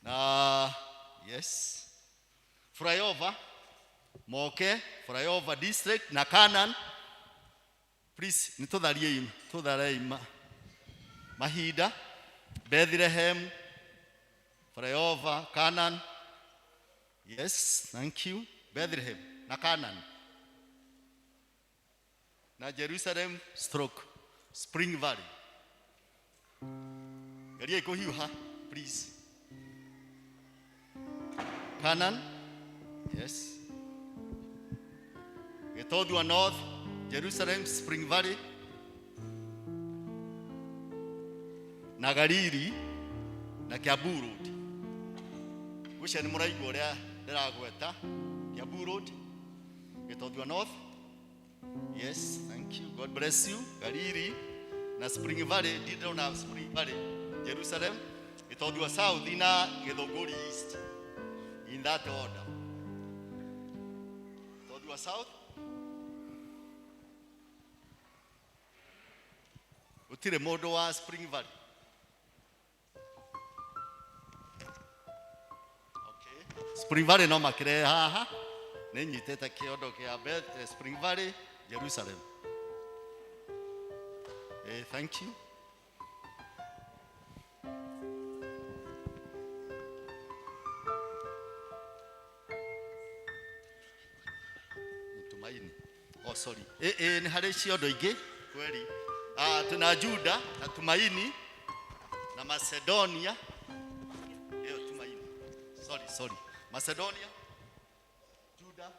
Na yes, flyover moke, flyover district na Canaan. Please nitũtharie mahinda. Bethlehem, flyover, Canaan. Yes, thank you. Bethlehem na Canaan na Jerusalem stroke Spring Valley. Garia iko hiuha, please. Canaan, yes. Getodua North, Jerusalem, Spring Valley. Na Galili na Kiambu Road. Gucia nĩ mũraigua ũrĩa ndĩragweta. Kiambu Road, Getodua North. Yes, thank you. God bless you. Galili na Spring Valley, ndĩrona Spring Valley, Jerusalem, Getodua South na Githũngũri East. In that order. Getodua South. Utire mũndũ wa Spring Valley. Spring Valley no makire haha nĩ nyitete kĩondo kĩa Spring Valley, Jerusalem. Thank you. Tumaini. Oh sorry. Nĩ harĩ ciondo ingĩ kweli. Tuna Juda na Tumaini na Macedonia. Tumaini. Sorry. Macedonia, Judah,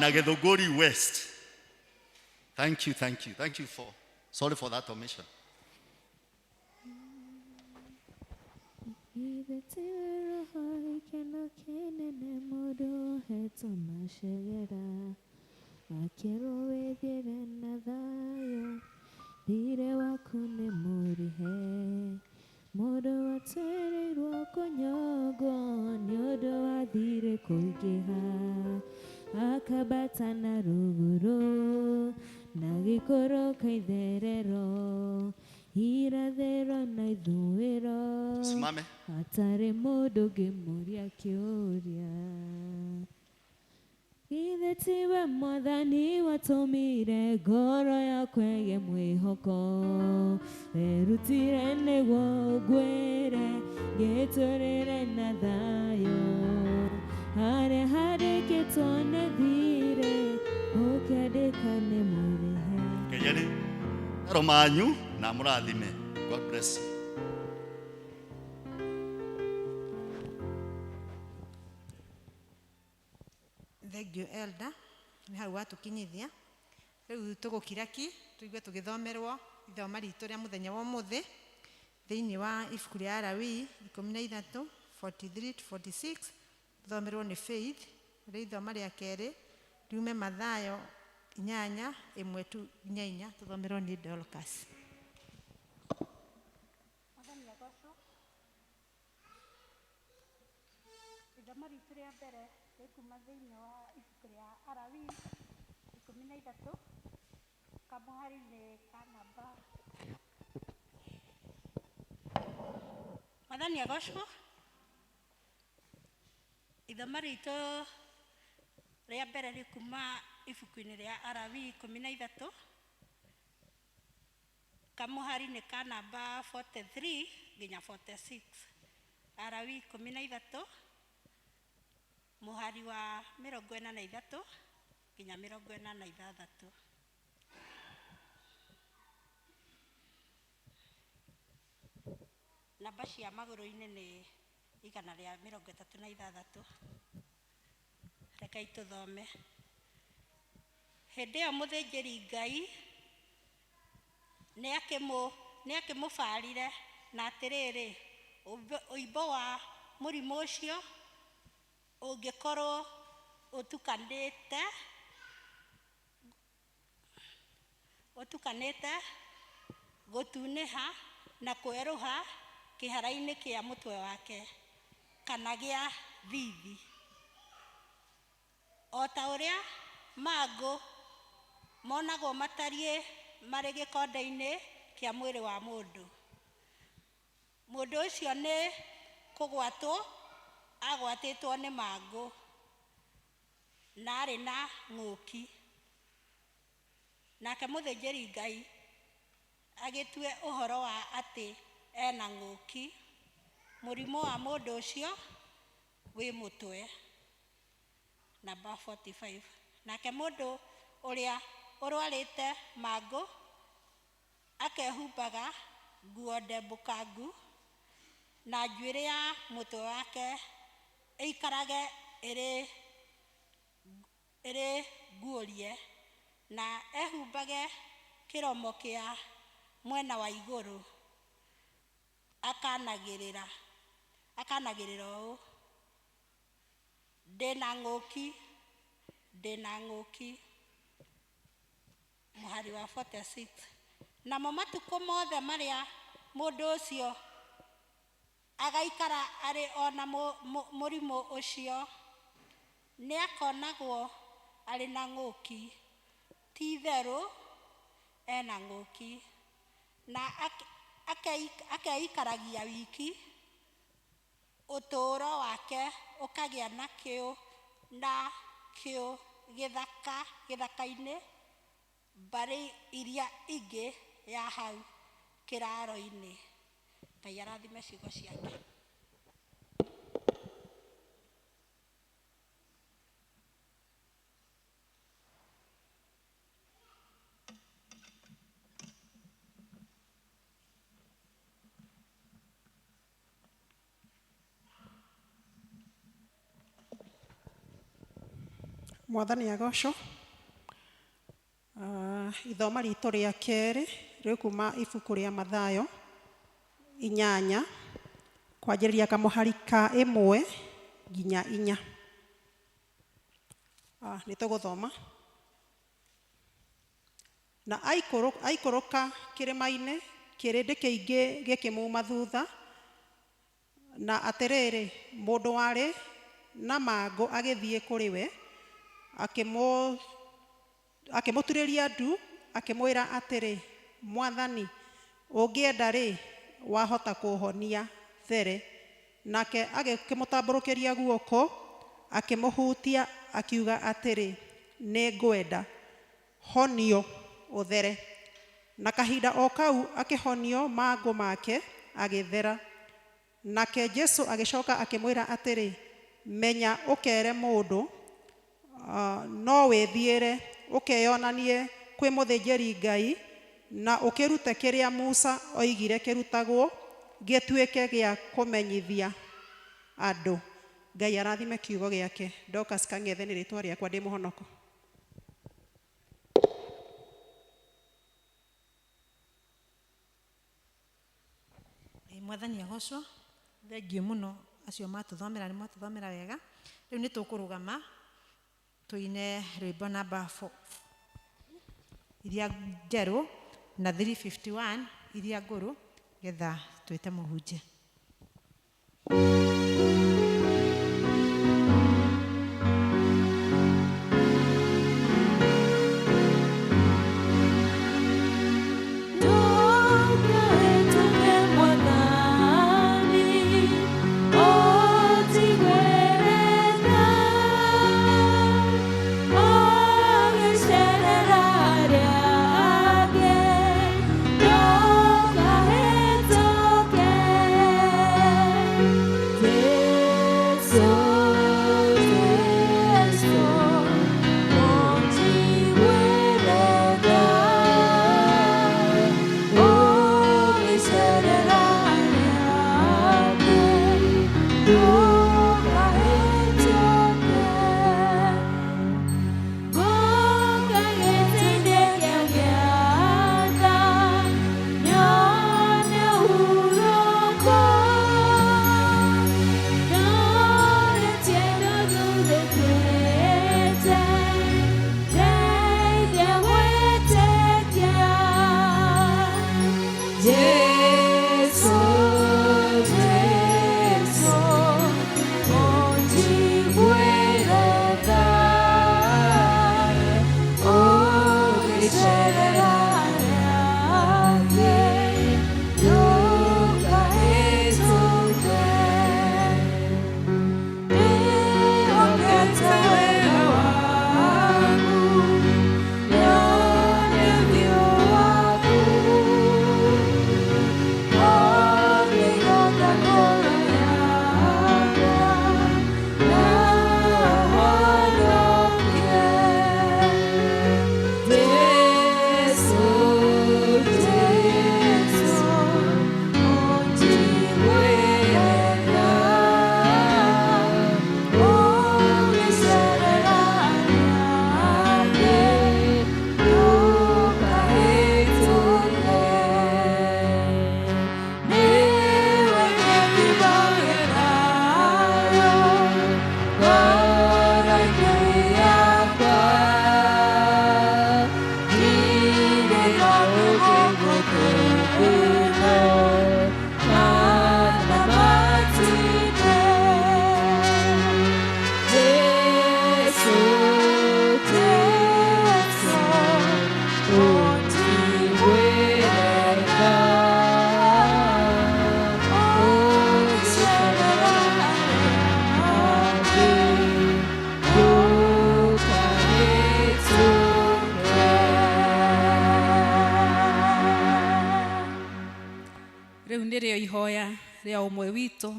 na Githũngũri West. Thank you for, sorry for that omission. Modo watererwo kũnyongwo nĩ ũndũ wa thirĩ kũingĩha, akambata na rũgũrũ na gĩkũrũka itherero, irathĩro na ithũĩro. Simame. Hatarĩ mũndũ ũngĩmũria kĩũria. Githĩ tiwe mwathani watũmire ngoro yakwa ĩgĩe mwĩhoko, werutire nĩguo ngwĩre gĩtũũrĩre na thayũ, harĩa handĩkĩtwo nĩ thirĩ ũkĩandĩka nĩ mũrĩhe. Ngai arĩ aro manyu na mũrathime. God bless you. Thank you, Elder. Nĩ hau watukinyithia. Riu tugukiraki tuigue tugithomerwo ithoma ritu ria muthenya wa muthi thiini wa ibuku ria Lawi 13 43 to 46 tuthomerwo ni Faith. Ri ithoma ria keri riume Mathayo 8:1-4 tuthomerwo ni Dorcas. Ithoma ritu ria mbere rikuma thiini wa ibuku ria Lawi 13 kamuhari-ini ka namba. Mwathani agocwo. Ithoma ritu ria mbere rikuma ibuku-ini ria Lawi 13 kamuhari-ini ka namba 43 nginya 46. Lawi 13 muhari wa 43 nginya 46. Namba cia maguru-ini ni igana ria 36. Rekai tuthome. Hindi iyo muthinjiri Ngai ni akimubarire na atiriri uimbo wa murimu ucio ungikorwo utukanite gutuniha na kweruha kihara-ini kia mutwe wake kana gia thithi, o ta uria mangu monagwo matarie mari gikonde-ini kia mwiri wa mundu. Mundu ucio ni kugwatwo agwatitwo ni mangu na ari na ng'uki, nake muthinjiri Ngai agitue uhoro wa ati ena ng'uki. Murimu wa mundu ucio wi mutwe. Namba 45. Nake mundu uria urwarite mangu akehumbaga nguo ndembukangu na njuiri ya mutwe wake ikarage iri nguorie na ehumbage kiromo kia mwena wa iguru akanagirira uu, ndina ng'uki. Muhari wa 46. Namo matuko mothe maria mundu ucio agaikara ari ona murimu ucio ni akonagwo ari na ng'uki, ti theru ena ng'uki, na akeikaragia wiki uturo wake ukagia na kiu githaka-ini mbari iria ingi ya hau kiraro-ini. Ngai arathime ciugo ciake. Mwathani agocwo. Ithoma ritu ria keri rikuma ibuku ria Mathayo 8 kwanjiriria kamuhari ka 1 nginya 4. Nituguthoma. Na aikuruka kirima-ini kirindi kiingi gikimuma thutha, na atiriri mundu wari na mangu agithie kuri we akimuturiria ndu akimwira atiri, Mwathani, ungienda ri wahota kuhonia there. Nake akimutamburukiria guoko akimuhutia akiuga atiri, ni ngwenda, honio uthere. Na kahinda o kau akihonio mangu make agithera. Nake Jesu agicoka akimwira atiri, menya ukere mundu no withiire ukeyonanie kwi muthinjiri Ngai na ukirute kiria Musa oigire kirutagwo gituike gia kumenyithia andu. Ngai arathime kiugo giake. Dorcas Kang'ethe ni ritwa riakwa ndi muhonoko. Mwathani agocwo. Thengiũ mũno acio matuthomera nĩ matuthomera wega. Rĩu nĩ tũkũrũgama tuine rwĩmbo namba 4 iria njerũ na 351 iria ngũrũ getha twĩte mũhunjia.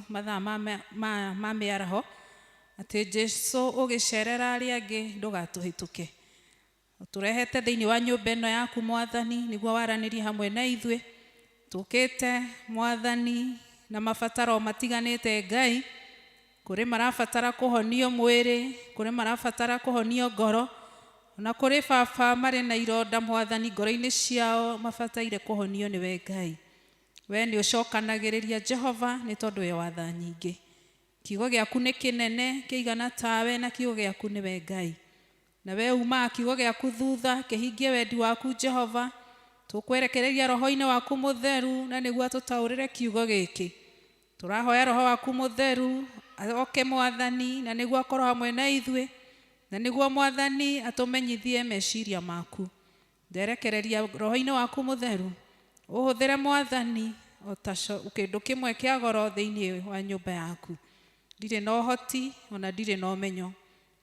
Mathaa ma mĩaraho atĩ Jesu ũgĩcerera arĩa angĩ ndũgatũhĩtũke. Tũrehete thĩinĩ wa nyũmba ĩno yaku Mwathani nĩguo waranĩrie hamwe na ithuĩ. Tũkĩte Mwathani na mabataro matiganĩte Ngai. Kũrĩ marabatara kũhonio mwĩrĩ, kũrĩ marabatara kũhonio ngoro, na kũrĩ baba marĩ na ironda Mwathani ngoro-inĩ ciao mabataire kũhonio nĩwe Ngai. We nĩ ũcokanagĩrĩria Jehova nĩ tondũ we watha nyingĩ. Kiugo gĩaku nĩ kĩnene kĩigana tawe na kiugo gĩaku nĩwe Ngai. Na we uma kiugo gĩaku thutha kĩhingie wendi waku Jehova. Tũkwerekereria roho-inĩ waku mũtheru na nĩguo tũtaũrĩre kiugo gĩkĩ. Tũrahoya roho waku mũtheru oke Mwathani na nĩguo akorwo hamwe na ithuĩ. Na nĩguo Mwathani atũmenyithie meciria maku. Nderekereria roho-inĩ waku mũtheru. Ũhũthĩre Mwathani kĩndũ kĩmwe kĩa goro thĩinĩ wa nyũmba yaku. Ndirĩ na ũhoti ona ndirĩ na ũmenyo,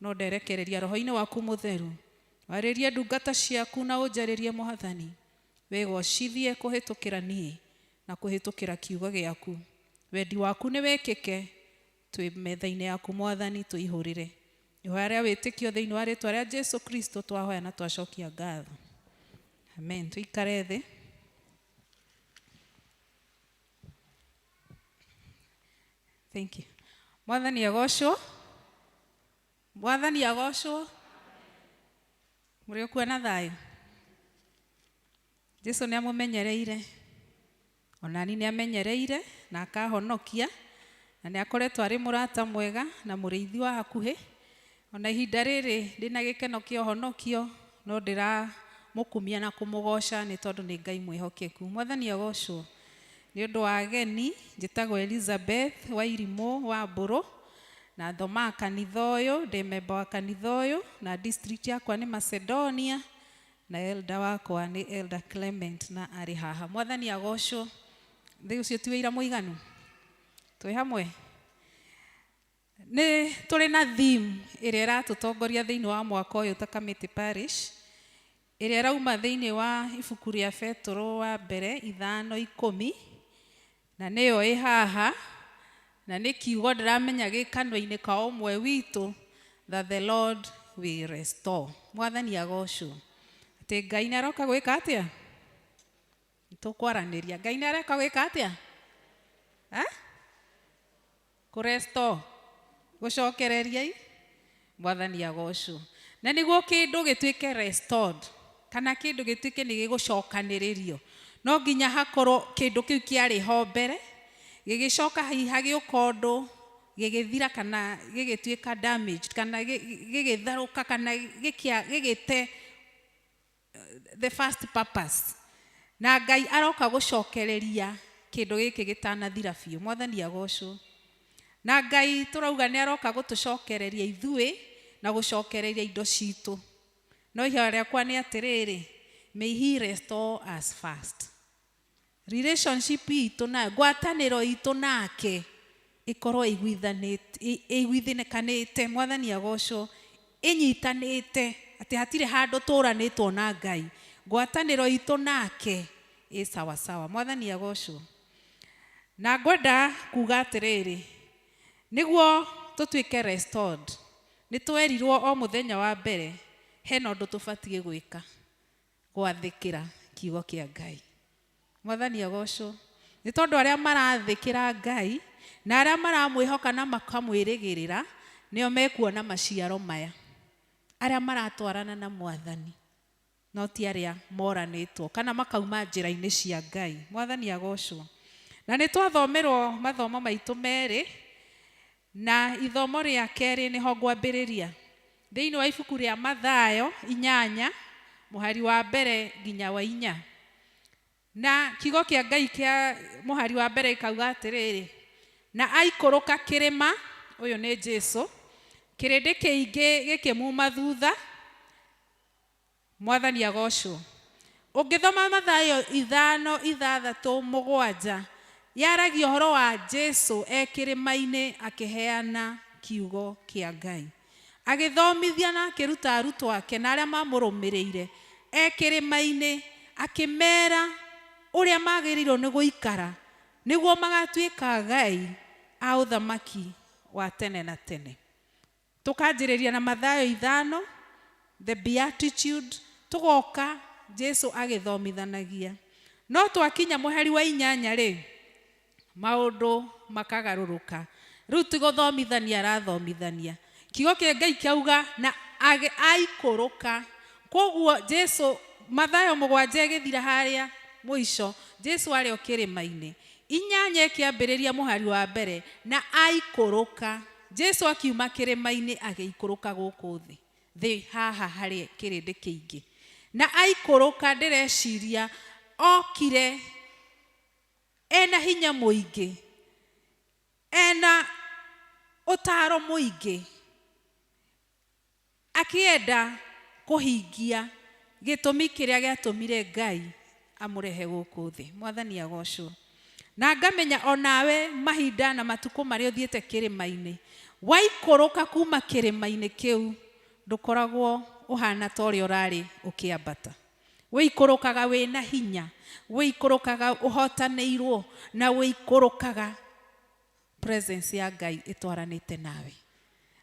no nderekereria roho-inĩ waku mũtheru. Warĩrie ndungata ciaku na ũnjarĩrie Mwathani. Wĩgocithie kũhĩtũkĩra niĩ na kũhĩtũkĩra kiugo gĩaku. Wendi waku nĩ wĩkĩke twĩ metha-inĩ yaku Mwathani tũihũrĩre. Ihoya rĩa wĩtĩkio thĩinĩ wa rĩĩtwa rĩa Jesu Kristo twahoya na twacokia ngatho. Amen. Tũikare thĩ. Thank you. Mwathani agocwo. Mwathani agocwo. Mũrĩ okuo na thayũ. Jesu nĩ amũmenyereire. Ona ni amenyereire na akahonokia na nĩ akoretwo arĩ mũrata mwega na mũrĩithi wa hakuhĩ. Ona ihinda rĩrĩ ndĩna gĩkeno kĩa ũhonokio, no ndĩramũkumia na kũmũgoca nĩ tondũ nĩ Ngai mwĩhokeku. Mwathani agocwo. Nĩ ũndũ wa ageni, njĩtagwo Elizabeth wa Irimũ wa Mbũrũ, na thomaga kanitha ũyũ, ndĩ memba wa kanitha ũyũ, na district yakwa nĩ Macedonia, na elder wakwa nĩ Elder Clement na arĩ haha. Mwathani agocwo. Thĩ ũcio ti wĩira mũiganu. Twĩ hamwe. Nĩ tũrĩ na theme ĩrĩa ĩratũtongoria thĩinĩ wa mwaka ũyũ ta Kamiti Parish, ĩrĩa ĩrauma thĩinĩ wa ibuku rĩa Petro wa mbere 5:10, na nĩyo ĩ haha, na nĩ kiugo ndĩramenya gĩ kanua-inĩ ka ũmwe witũ, that the Lord will restore. Mwathani agocwo. Atĩ Ngai nĩ aroka gwĩka atĩa? Tũkwaranĩria. Ngai nĩ aroka gwĩka atĩa? Kũrestore. Gũcokereria. Mwathani agocwo. Na nĩguo kĩndũ gĩtuĩke restored, kana kĩndũ gĩtuĩke nĩ gĩgũcokanĩrĩrio, no nginya hakorwo kĩndũ kĩu kĩarĩ ho mbere, gĩgĩcoka hagĩũka ũndũ, gĩgĩthira kana gĩgĩtuĩka damaged, kana gĩgĩtharũka, kana gĩgĩte the first purpose. Na Ngai aroka gũcokereria kĩndũ gĩkĩ gĩtanathira biũ. Mwathani agocwo. Na Ngai tũrauga nĩ aroka gũtũcokereria ithuĩ na gũcokereria indo citũ. No ihoya rĩakwa nĩ atĩrĩrĩ, may he restore us first. Relationship itũ na ngwatanĩro itũ nake ĩkorwo ĩiguithĩkanĩte. Mwathani agocwo. Ĩnyitanĩte, atĩ hatirĩ handũ tũranĩtwo na Ngai. Ngwatanĩro itũ nake ĩ sawa sawa. Mwathani agocwo. Na ngwenda kuga atĩrĩrĩ, nĩguo tũtuĩke restored, nĩ twerirwo o mũthenya wa mbere hena ũndũ tũbatiĩ gwĩka, gwathĩkĩra kiugo kĩa Ngai. Mwathani agocwo. Nĩ tondũ arĩa marathĩkĩra Ngai na arĩa maramwĩhoka na makamwĩrĩgĩrĩra nĩo mekuona maciaro maya. Arĩa maratwarana na Mwathani, no ti arĩa moranĩtwo kana makauma njĩra-inĩ cia Ngai. Mwathani agocwo. Na nĩ twathomerwo mathomo maitũ merĩ, na ithomo rĩa kerĩ nĩho ngwambĩrĩria. Thĩinĩ wa ibuku rĩa Mathayo 8 mũhari wa mbere nginya wa 4. Na kiugo kĩa Ngai kĩa mũhari wa mbere ikauga atĩrĩrĩ, na aikũrũka kĩrĩma, ũyũ nĩ Jesũ, kĩrĩndĩ kĩingĩ gĩkĩmuma thutha. Mwathani agocwo. Ũngĩthoma Mathayo 5:6-7 yaragia ũhoro wa Jesũ kĩrĩma-inĩ akĩheana kiugo kĩa Ngai, agĩthomithia na akĩruta arutwo ake na arĩa mamũrũmĩrĩire kĩrĩma-inĩ, akĩmera ũrĩa magĩrĩirwo nĩ gũikara nĩguo magatuĩka Ngai a ũthamaki wa tene na tene. Tũkanjĩrĩria na Mathayo 5, the beatitude, tũgoka Jesũ agĩthomithanagia. No twakinya mũhari wa 8 rĩ, maũndũ makagarũrũka. Rĩu ti gũthomithania arathomithania. Kiugo kĩa Ngai kiauga na aikũrũka. Koguo Jesũ, Mathayo 7 gĩthira harĩa mũico, Jesũ arĩ o kĩrĩma-inĩ. 8 kĩambĩrĩria mũhari wa mbere, na aikũrũka. Jesũ akiuma kĩrĩma-inĩ agĩikũrũka gũkũ thĩ haha harĩ kĩrĩndĩ kĩingĩ. Na aikũrũka, ndĩreciria okire ena hinya mũingĩ, ena ũtaro mũingĩ, akĩenda kũhingia gĩtũmi kĩrĩa gĩatũmire Ngai amũrehe gũkũ thĩ. Mwathani agocwo. Na ngamenya onawe mahinda na matukũ marĩa ũthiĩte kĩrĩma-inĩ, waikũrũka kuma kĩrĩma-inĩ kĩu ndũkoragwo ũhana ta ũrĩa ũrarĩ ũkĩambata. Wĩikũrũkaga wĩna hinya, wĩikũrũkaga ũhotanĩirwo, na wĩikũrũkaga presence ya Ngai ĩtwaranĩte nawe.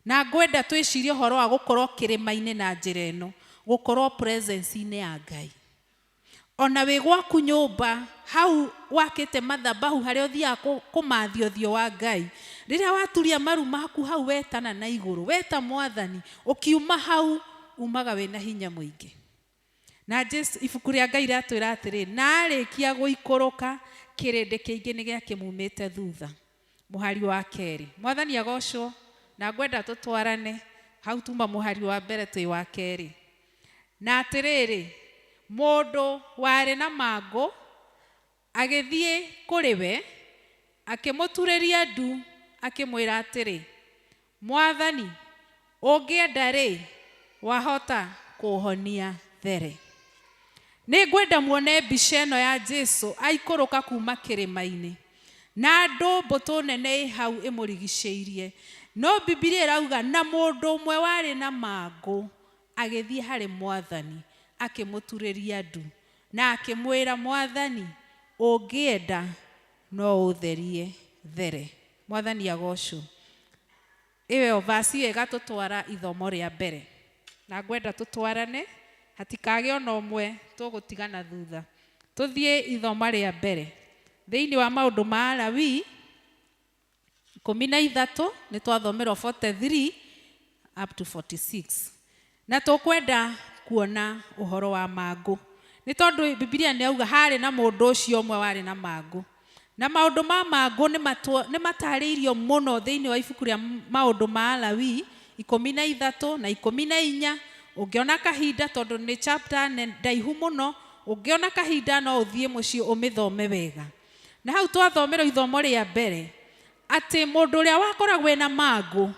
Na ngwenda twĩcirie ũhoro wa gũkorwo kĩrĩma-inĩ na njĩra ĩno, gũkorwo presence-inĩ ya Ngai. Ona wĩ gwaku nyũmba, hau wakĩte mathabahu harĩa ũthiaga kũmathia ũthiũ wa Ngai, rĩrĩa waturia maru maku hau wetana na igũrũ, weta Mwathani, ũkiuma hau umaga wĩna hinya mũingĩ. Na Jesũ, ibuku rĩa Ngai rĩatwĩra atĩrĩ, na arĩkia gũikũrũka kirindi kiingi ni giakimumite thutha muhari wa keri. Mwathani agocwo, na ngwenda tutwarane hau tuma muhari wa mbere twi wa keri. Na atiriri, mundu wari na mango agithie kuri we akimuturiria ndu akimwira atiri, Mwathani, ungienda ri wahota kuhonia there. Ni ngwenda muone mbica ĩno ya Jesu aikũrũka kuma kĩrĩma-inĩ na andũ mbũtũ nene hau ĩmũrigicĩirie. No Biblia ĩrauga na mũndũ ũmwe warĩ na mangũ agĩthiĩ harĩ Mwathani akĩmũturĩria ndu na akĩmwĩra, Mwathani, ũngĩenda no ũtherie there. Mwathani agocwo. Ĩyo vasi ĩyo ĩgatũtwara ithomo rĩa mbere. Na ngwenda tũtwarane hatikage ona ũmwe tũgũtigana thutha. Tũthiĩ ithoma rĩa mbere thĩinĩ wa maũndũ ma Alawii 13 nĩ twathomerwo 43 up to 46. Na tũkwenda kuona ũhoro wa mangũ. Nĩ tondũ Biblia nĩ auga harĩ na mũndũ ũcio ũmwe warĩ na mangũ. Na maũndũ ma mangũ nĩ matarĩirio mũno thĩinĩ wa ibuku rĩa maũndũ ma Alawii 13 na 14. Ũngĩona kahinda tondũ nĩ chapter ndaihu mũno, ũngĩona kahinda no ũthiĩ mũciĩ ũmĩthome wega. Na hau twathomerwo ithomo rĩa mbere atĩ mũndũ ũrĩa wakoragwo na mangũ,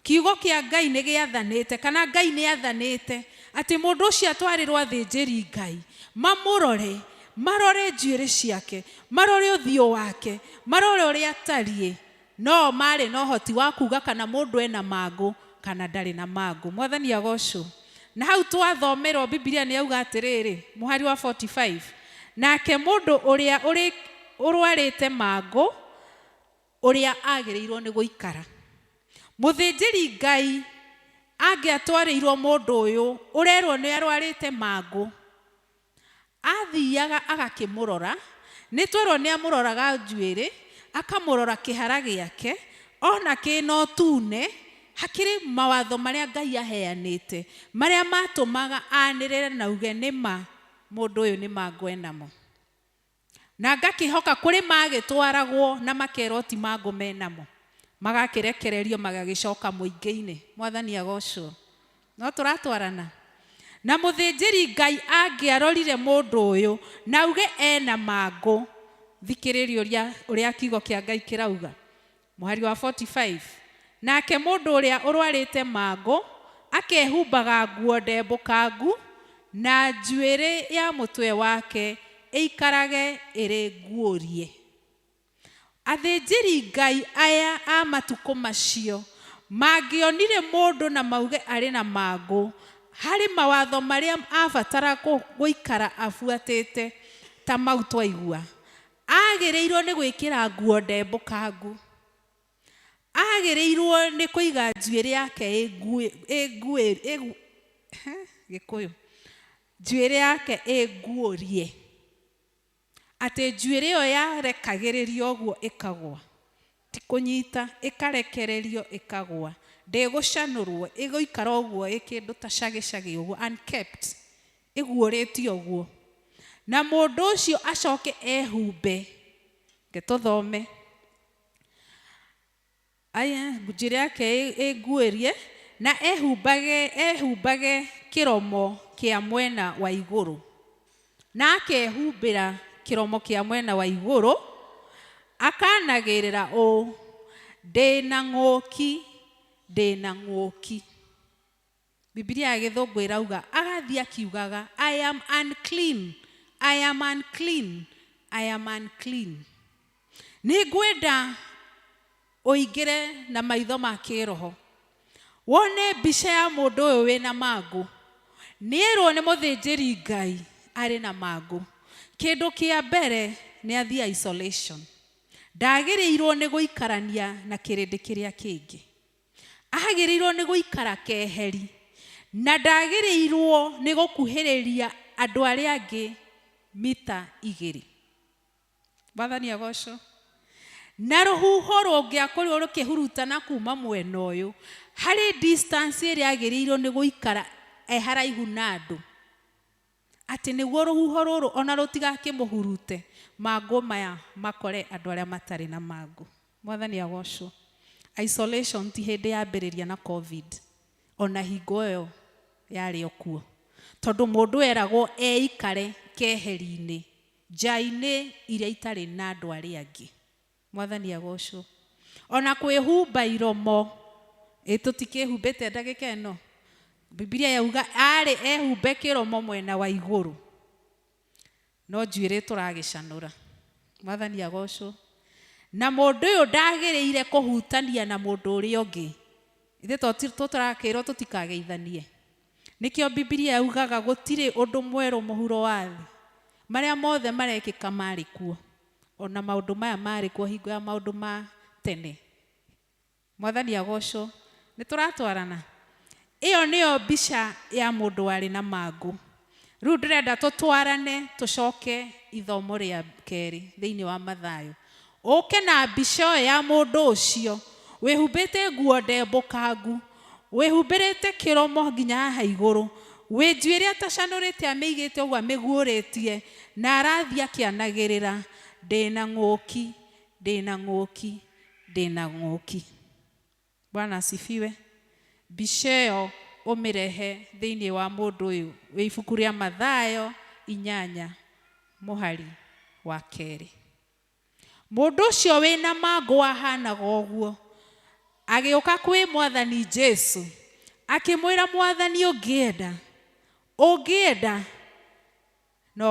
kiugo kĩa Ngai nĩ gĩathanĩte kana Ngai nĩ athanĩte atĩ mũndũ ũcio atwarĩrwo athĩnjĩri Ngai mamũrore, marore njuĩrĩ ciake, marore ũthiũ wake, marore ũrĩa atariĩ, no marĩ na ũhoti wa kuga kana mũndũ ena mangũ kana ndarĩ na mangũ. Mwathani agocwo. Na hau twathomerwo Biblia nĩ auga atĩrĩrĩ, muhari wa 45, nake mũndũ ũrĩa ũrwarĩte mangũ ũrĩa agĩrĩirwo nĩ gũikara. Mũthĩnjĩri Ngai angĩatwarĩirwo mũndũ ũyũ ũrerwo nĩ arwarĩte mangũ, athiaga agakĩmũrora. Nĩ twerwo nĩ amũroraga njuĩrĩ, akamũrora kĩhara gĩake, ona kĩna ũtune. Hakĩrĩ mawatho marĩa Ngai aheanĩte marĩa matũmaga anĩrĩre na uge nĩma mũndũ ũyũ nĩ mangũ enamo. Na ngakĩhoka kũrĩ magĩtwaragwo na makerwo ti mangũ menamo, magakĩrekererio magagĩcoka mũingĩ-inĩ. Mwathani agocwo. No tũratwarana. Na mũthĩnjĩri Ngai angĩarorire mũndũ ũyũ na uge ena mangũ, thikĩrĩrio ũrĩa kiugo kĩa Ngai kĩrauga. Muhari wa 45, nake mũndũ ũrĩa ũrwarĩte mangũ akehumbaga nguo ndembũkangu na njuĩrĩ ya mũtwe wake ĩikarage ĩrĩ nguũrie. Athĩnjĩri Ngai aya a matukũ macio mangĩonire mũndũ na mauge arĩ na mangũ, harĩ mawatho marĩa abatara gũikara abuatĩte ta mau twaigua. Agĩrĩirwo nĩ gwĩkĩra nguo ndembũkangu, agĩrĩirwo nĩ kũiga njuĩrĩ yake Gĩkũyũ, njuĩrĩ yake nguũrie. Atĩ njuĩrĩ ĩyo yarekagĩrĩrio ũguo ĩkagwa, ti kũnyita, ĩkarekererio ĩkagwa, ndĩgũcanũrwo, ĩgũikara ũguo ĩkĩndũ ta cagĩcagĩ ũguo, unkept, ĩguũrĩtio ũguo. Na mũndũ ũcio acoke ehumbe, tũthome. Aya, njuĩrĩ yake nguũrie na ehumbage kĩromo kĩa mwena wa igũrũ. Na akehumbĩra kĩromo kĩa mwena wa igũrũ, akanagĩrĩra ũũ, ndĩna ng'ũki, ndĩna ng'ũki. Biblia ya Gĩthũngũ ĩrauga, agathiĩ akiugaga, I am unclean, I am unclean, I am unclean. Nĩ ngwenda ũingĩre na maitho ma kĩroho, wone mbica ya mũndũ ũyũ wĩna mangũ. Nĩerwo nĩ mũthĩnjĩri Ngai arĩ na mangũ. Kĩndũ kĩa mbere nĩ athiĩ isolation. Ndagĩrĩirwo nĩ gũikarania na kĩrĩndĩ kĩrĩa kĩngĩ, agĩrĩirwo nĩ gũikara keheri, na ndagĩrĩirwo nĩ gũkuhĩrĩria andũ arĩa angĩ mita 2. Mwathani agocwo. Na rũhuho rũngĩakorwo rũkĩhurutana kuma mwena ũyũ, harĩ distance ĩrĩa agĩrĩirwo nĩ gũikara haraihu na andũ. ati niguo ruhuho ruru ona rutigakĩmũhurute mangũ maya makore andũ arĩa matarĩ na mangũ. Mwathani agocwo. Isolation ti hĩndĩ yambĩrĩria na COVID, ona hingo ĩyo yarĩ o kuo, tondũ mũndũ eragwo eikare keheri-inĩ nja-inĩ iria itarĩ na andũ arĩa angĩ. Mwathani agocwo. Ona kwĩhumba iromo, tũtikĩhumbĩte ndagĩka ĩno. Biblia yauga arĩ ehumbe kĩromo mwena wa igũrũ, no njuĩrĩ tũragĩcanũra. Mwathani agocwo. Na mũndũ ũyũ ndagĩrĩire kũhutania na mũndũ ũrĩa ũngĩ. Ithe tũrakĩrwo tũtikageithanie. Nĩkĩo Biblia yaugaga gũtirĩ ũndũ mwerũ mũhuro wa thĩ. Marĩa mothe marekĩka marĩ kuo. Ona maũndũ maya marĩ kuo hingo ya maũndũ ma tene. Mwathani agocwo. Nĩ tũratwarana. Iyo nĩyo mbica ya mũndũ warĩ na mangũ. Rĩu ndĩrenda tũtwarane tũcoke ithomo rĩa kerĩ thĩinĩ wa Mathayo. Ũke na mbica ĩyo ya mũndũ ũcio wĩhumbĩte nguo ndembũkangu, wĩhumbĩrĩte kĩromo nginya haha igũrũ, wĩnjuĩrĩ atacanũrĩte amĩigĩte ũguo amĩguũrĩtie, na arathiĩ akĩanagĩrĩra, ndĩna ng'ũki, ndĩna ng'ũki, ndĩna ng'ũki. Bwana asifiwe. Mbica ĩyo ũmĩrehe thĩinĩ wa mũndũ ũyũ wĩ ibuku rĩa Mathayo 8 mũhari wa 2. Mũndũ ũcio wĩna mangũ ahanaga ũguo agĩũka kwĩ Mwathani Jesu akĩmwĩra, Mwathani, ũngĩenda no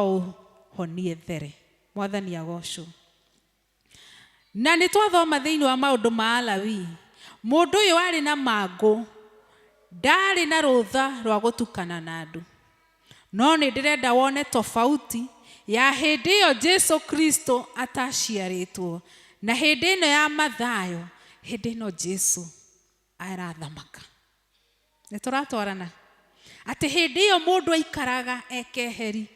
ũhonie there. Mwathani agocwo. Na nĩ twathoma thĩinĩ wa maũndũ ma Alawii, mũndũ ũyũ arĩ na mangũ ndarĩ na rũtha rwa gũtukana na andũ, no nĩ ndĩrenda wone tofauti ya hĩndĩ ĩyo Jesu Kristo ataciarĩtwo na hĩndĩ ĩno ya Mathayo. Hĩndĩ ĩno Jesu arathamaka. Nĩ tũratwarana. Atĩ hĩndĩ ĩyo mũndũ aikaraga ekeheri,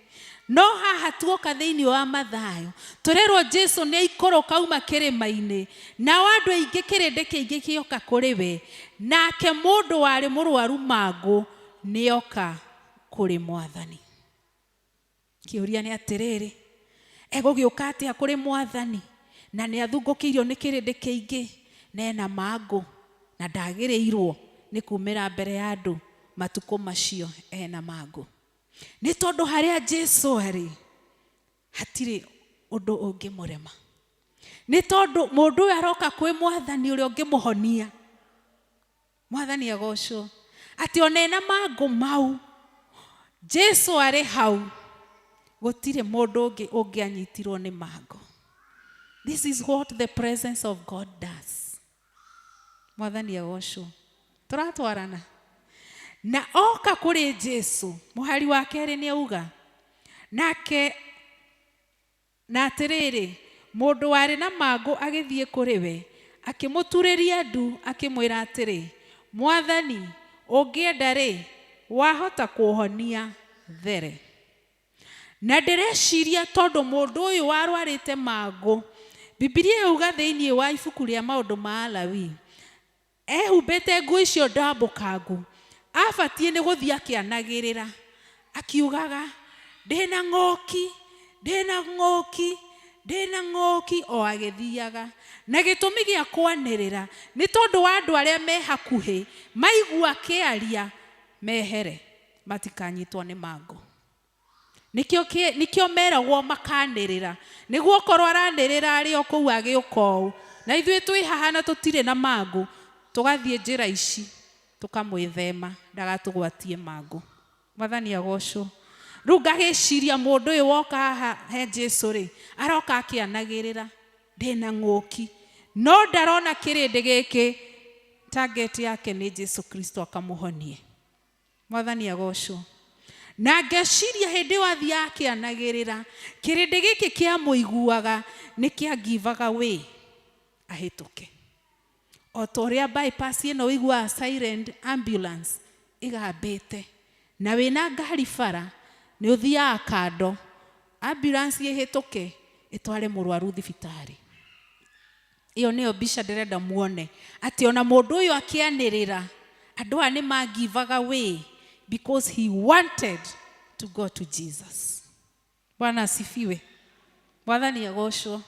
no haha tuoka thĩinĩ wa Mathayo tũrerwo Jesu nĩ aikũrũka uma kĩrĩma-inĩ, nao andũ aingĩ kĩrĩndĩ kĩingĩ gĩoka kũrĩ we, nake mũndũ warĩ mũrwaru mangũ nĩoka kũrĩ Mwathani. Kĩũria nĩ atĩrĩrĩ, egũgĩũka atĩa kũrĩ Mwathani na nĩ athungũkĩirio nĩ kĩrĩndĩ kĩingĩ na ena mangũ na ndagĩrĩirwo nĩ kumĩra mbere ya andũ matukũ macio ena mangũ? Nĩ tondũ harĩa Jesu arĩ hatirĩ ũndũ ũngĩmũrema. Nĩ tondũ mũndũ ũyũ aroka kwĩ Mwathani ũrĩa ũngĩmũhonia. Mwathani agocwo. Atĩ ona ena mangũ mau, Jesu arĩ hau, gũtirĩ mũndũ ũngĩ ũngĩanyitirwo nĩ mangũ. This is what the presence of God does. Mwathani agocwo. Tũratwarana. Na oka kũrĩ Jesu, mũhari wa 2 nĩ auga, nake na atĩrĩrĩ, mũndũ warĩ na mangũ agĩthiĩ kũrĩ we, akĩmũturĩria ndu, akĩmwĩra atĩrĩ, Mwathani, ũngĩenda rĩ, wahota kũhonia there. Na ndĩreciria tondũ mũndũ ũyũ warwarĩte mangũ, Biblia yauga thĩinĩ wa ibuku rĩa maũndũ ma Alawii, ehumbĩte nguo icio ndambũkangu, abatiĩ nĩ gũthiĩ akĩanagĩrĩra akiugaga, ndĩna ng'ũki, ndĩna ng'ũki, ndĩna ng'ũki, o agĩthiaga. Na gĩtũmi gĩa kwanĩrĩra nĩ tondũ wa andũ arĩa me hakuhĩ maigua akĩaria mehere matikanyitwo nĩ mangũ. Nikĩo meragwo makanĩrĩra, nĩguo korwo aranĩrĩra arĩ o kũu agĩũka ũũ, na ithuĩ twĩ haha na tũtirĩ na mangũ, tũgathiĩ njĩra ici tũkamwĩthema ndagatũgwatie mangũ. Mwathani agocwo. Rĩu ngagĩciria mũndũ ũyũ woka haha he Jesu rĩ, aroka akĩanagĩrĩra, ndĩna ng'ũki, no ndarona kĩrĩndĩ gĩkĩ, target yake nĩ Jesu Kristo akamũhonie. Mwathani agocwo. Na ngeciria hĩndĩ wathiĩ akĩanagĩrĩra, kĩrĩndĩ gĩkĩ kĩamũiguaga nĩ kĩangivaga wĩ ahĩtũke. O ta ũrĩa bypass ĩno ũiguaga silent ambulance ĩgambĩte, na wĩna ngari bara nĩ ũthiaga kando, ambulance ĩhĩtũke ĩtware mũrwaru thibitarĩ. Iyo nĩyo mbica ndĩrenda muone, atĩ ona mũndũ ũyũ akĩanĩrĩra, andũ aya nĩ mangivaga way because he wanted to go to Jesus. Bwana asifiwe. Mwathani agocwo.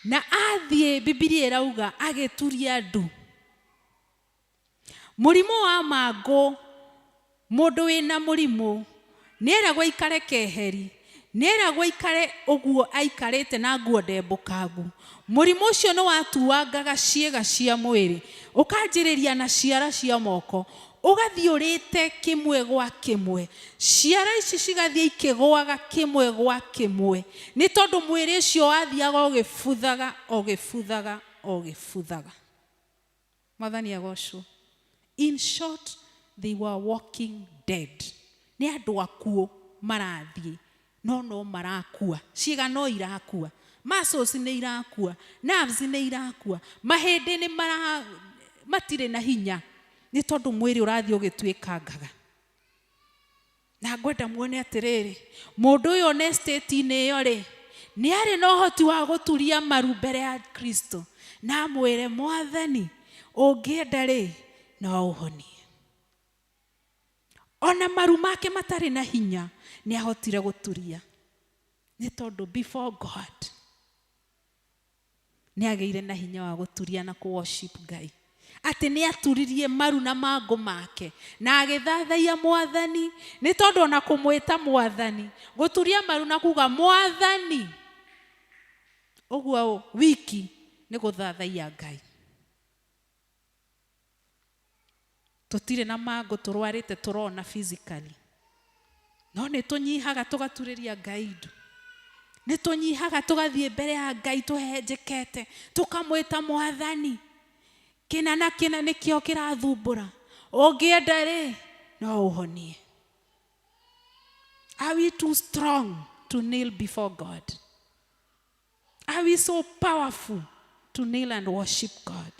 Na athie Biblia irauga ageturia andu. Murimu wa mango, mundu wina murimu nieragwo ikare keheri, nieragwo ikare uguo aikarite na nguo ndembukangu. Murimu ucio no watuangaga ciega cia mwiri, ukanjiriria na ciara cia moko, ugathiurite kimwe gwa kimwe, ciara ici cigathie ikigwaga kimwe gwa kimwe, ni tondu mwiri ucio wathiaga ogifuthaga. Mwathani agocwo. In short, they were walking dead. Ni andu akuo marathie, no marakua. Ciiga no irakua, muscles ni irakua, nerves ni irakua, mahindi ni matire na hinya, ni tondu mwiri urathie ugitwikangaga. Na ngwenda muone atiriri, mundu uyu ne state ni yo ri, ni ari no hoti wa guturia maru mbere ya Kristo, na mwire Mwathani ungienda ri no uhonie. Ona maru make matari na hinya ni ahotire guturia, ni tondu before God ni ageire na hinya wa guturia na ku worship Ngai. Ati ni aturirie maru na mango make na agithathaia Mwathani, ni tondu ona kumwita Mwathani, guturia maru na kuga Mwathani uguo wiki ni guthathaia Ngai. Tutire na mango turwarite turona physically, no ni tunyihaga tugaturiria Ngai ndu, ni tunyihaga tugathie mbere ya Ngai tuhenjekete tukamwita Mwathani. Kina nikio kirathumbura, ungienda ri no uhonie. Are we too strong to kneel before God? Are we so powerful to kneel and worship God?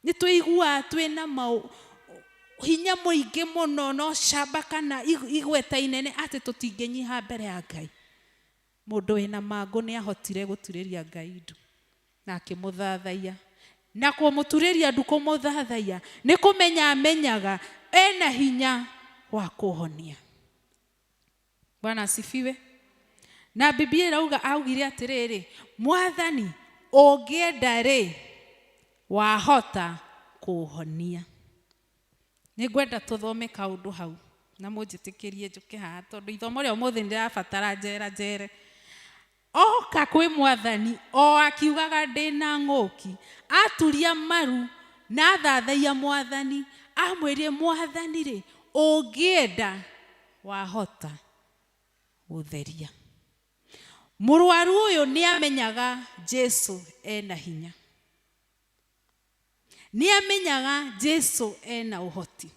Ni tuigua twina hinya muingi muno no shamba kana igweta inene ati tutingenyiha mbere ya Ngai. Mundu wina mango ni ahotire guturiria Ngai ndu na akimuthathaia, na kumuturiria ndu kumuthathaia ni kumenya amenyaga ena hinya wa kuhonia. Bwana asifiwe. Na Biblia irauga augire atiriri, Mwathani ungienda ri wahota kuhonia. Ni ngwenda tuthome kaundu hau na munjitikirie njuke haha tondu ithomo ria umuthi ndirabatara njere. Oka kwi Mwathani o akiugaga ndina ng'uki, aturia maru na thathaia Mwathani, amwirie Mwathani ri ungienda wahota gutheria. Murwaru uyu ni amenyaga Jesu ena hinya, ni amenyaga Jesu ena uhoti,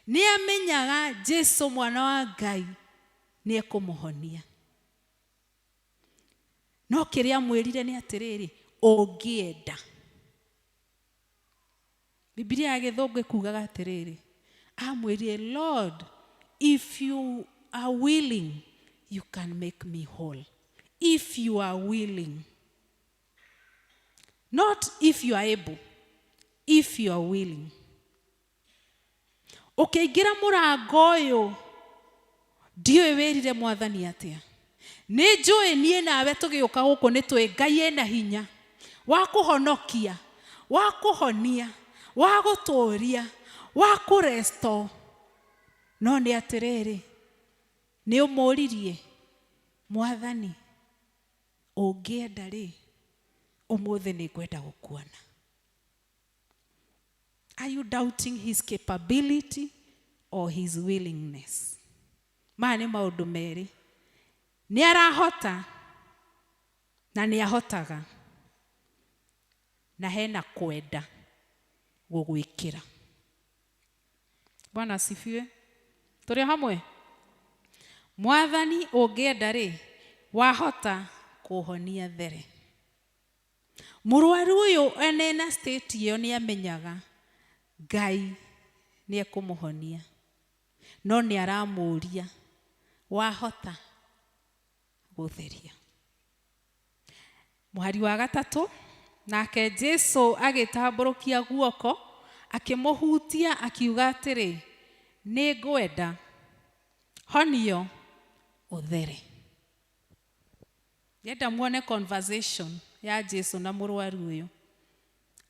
ni amenyaga Jesu mwana wa Ngai ni ekumuhonia. No kiria mwirire ni atiriri ungienda. Biblia ya Githungu ikugaga atiriri, amwirire Lord, if you are willing you can make me whole. If you are willing, not if you are able, if you are willing. Ukiingira murango uyu ndiwe wirire Mwathani atia, ni njui nie nawe tugiuka guku ni twi Ngai ena hinya wa kuhonokia, wa kuhonia, wa guturia, wa kurestore. No ni atiriri, ni umuririe Mwathani ungienda ri umuthi ni ngwenda gukuona. Are you doubting his capability or his willingness? Mani maundu meri. Ni arahota na ni ahotaga, na hena kwenda gugwikira. Bwana asifiwe. Turi hamwe. Mwathani ungienda ri wahota kuhonia there. Murwaru uyu enena state iyo ni amenyaga Ngai ni ekumuhonia, no ni aramuria wahota gutheria. Muhari wa gatatu, nake Jesu agitamburukia guoko akimuhutia akiuga atiri, ni ngwenda honio uthere. Yenda muone conversation ya Jesu na mũrwaru ũyũ.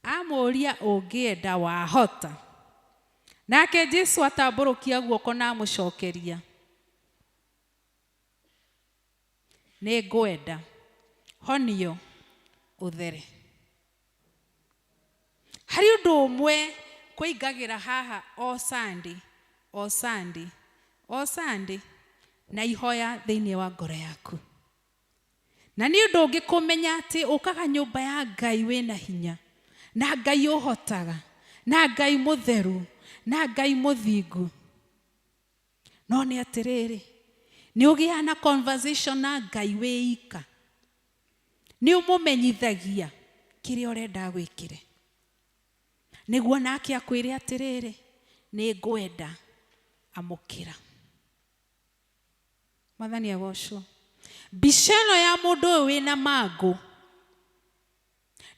Amũria ũngĩenda wahota. Nake Jesu atambũrũkia guoko na amũcokeria. Nĩ ngwenda honio uthere. Hari ũndũ ũmwe kũingagĩra haha o Sunday na ihoya thĩinĩ wa ngoro yaku. Na nĩ ũndũ ũngĩ kũmenya atĩ ũkaga nyũmba ya Ngai wĩna hinya, na Ngai ũhotaga, na Ngai mũtheru, na Ngai mũthingu. No nĩ atĩrĩrĩ, nĩ ũgĩa na conversation na Ngai wĩika. Nĩ ũmũmenyithagia kĩrĩa ũrenda gwĩkire. Nĩguo nake akwĩre atĩrĩrĩ, nĩ ngwenda amũkĩra. Mwathani agocwo. Mbica ĩno ya mũndũ ũyũ wĩna mangũ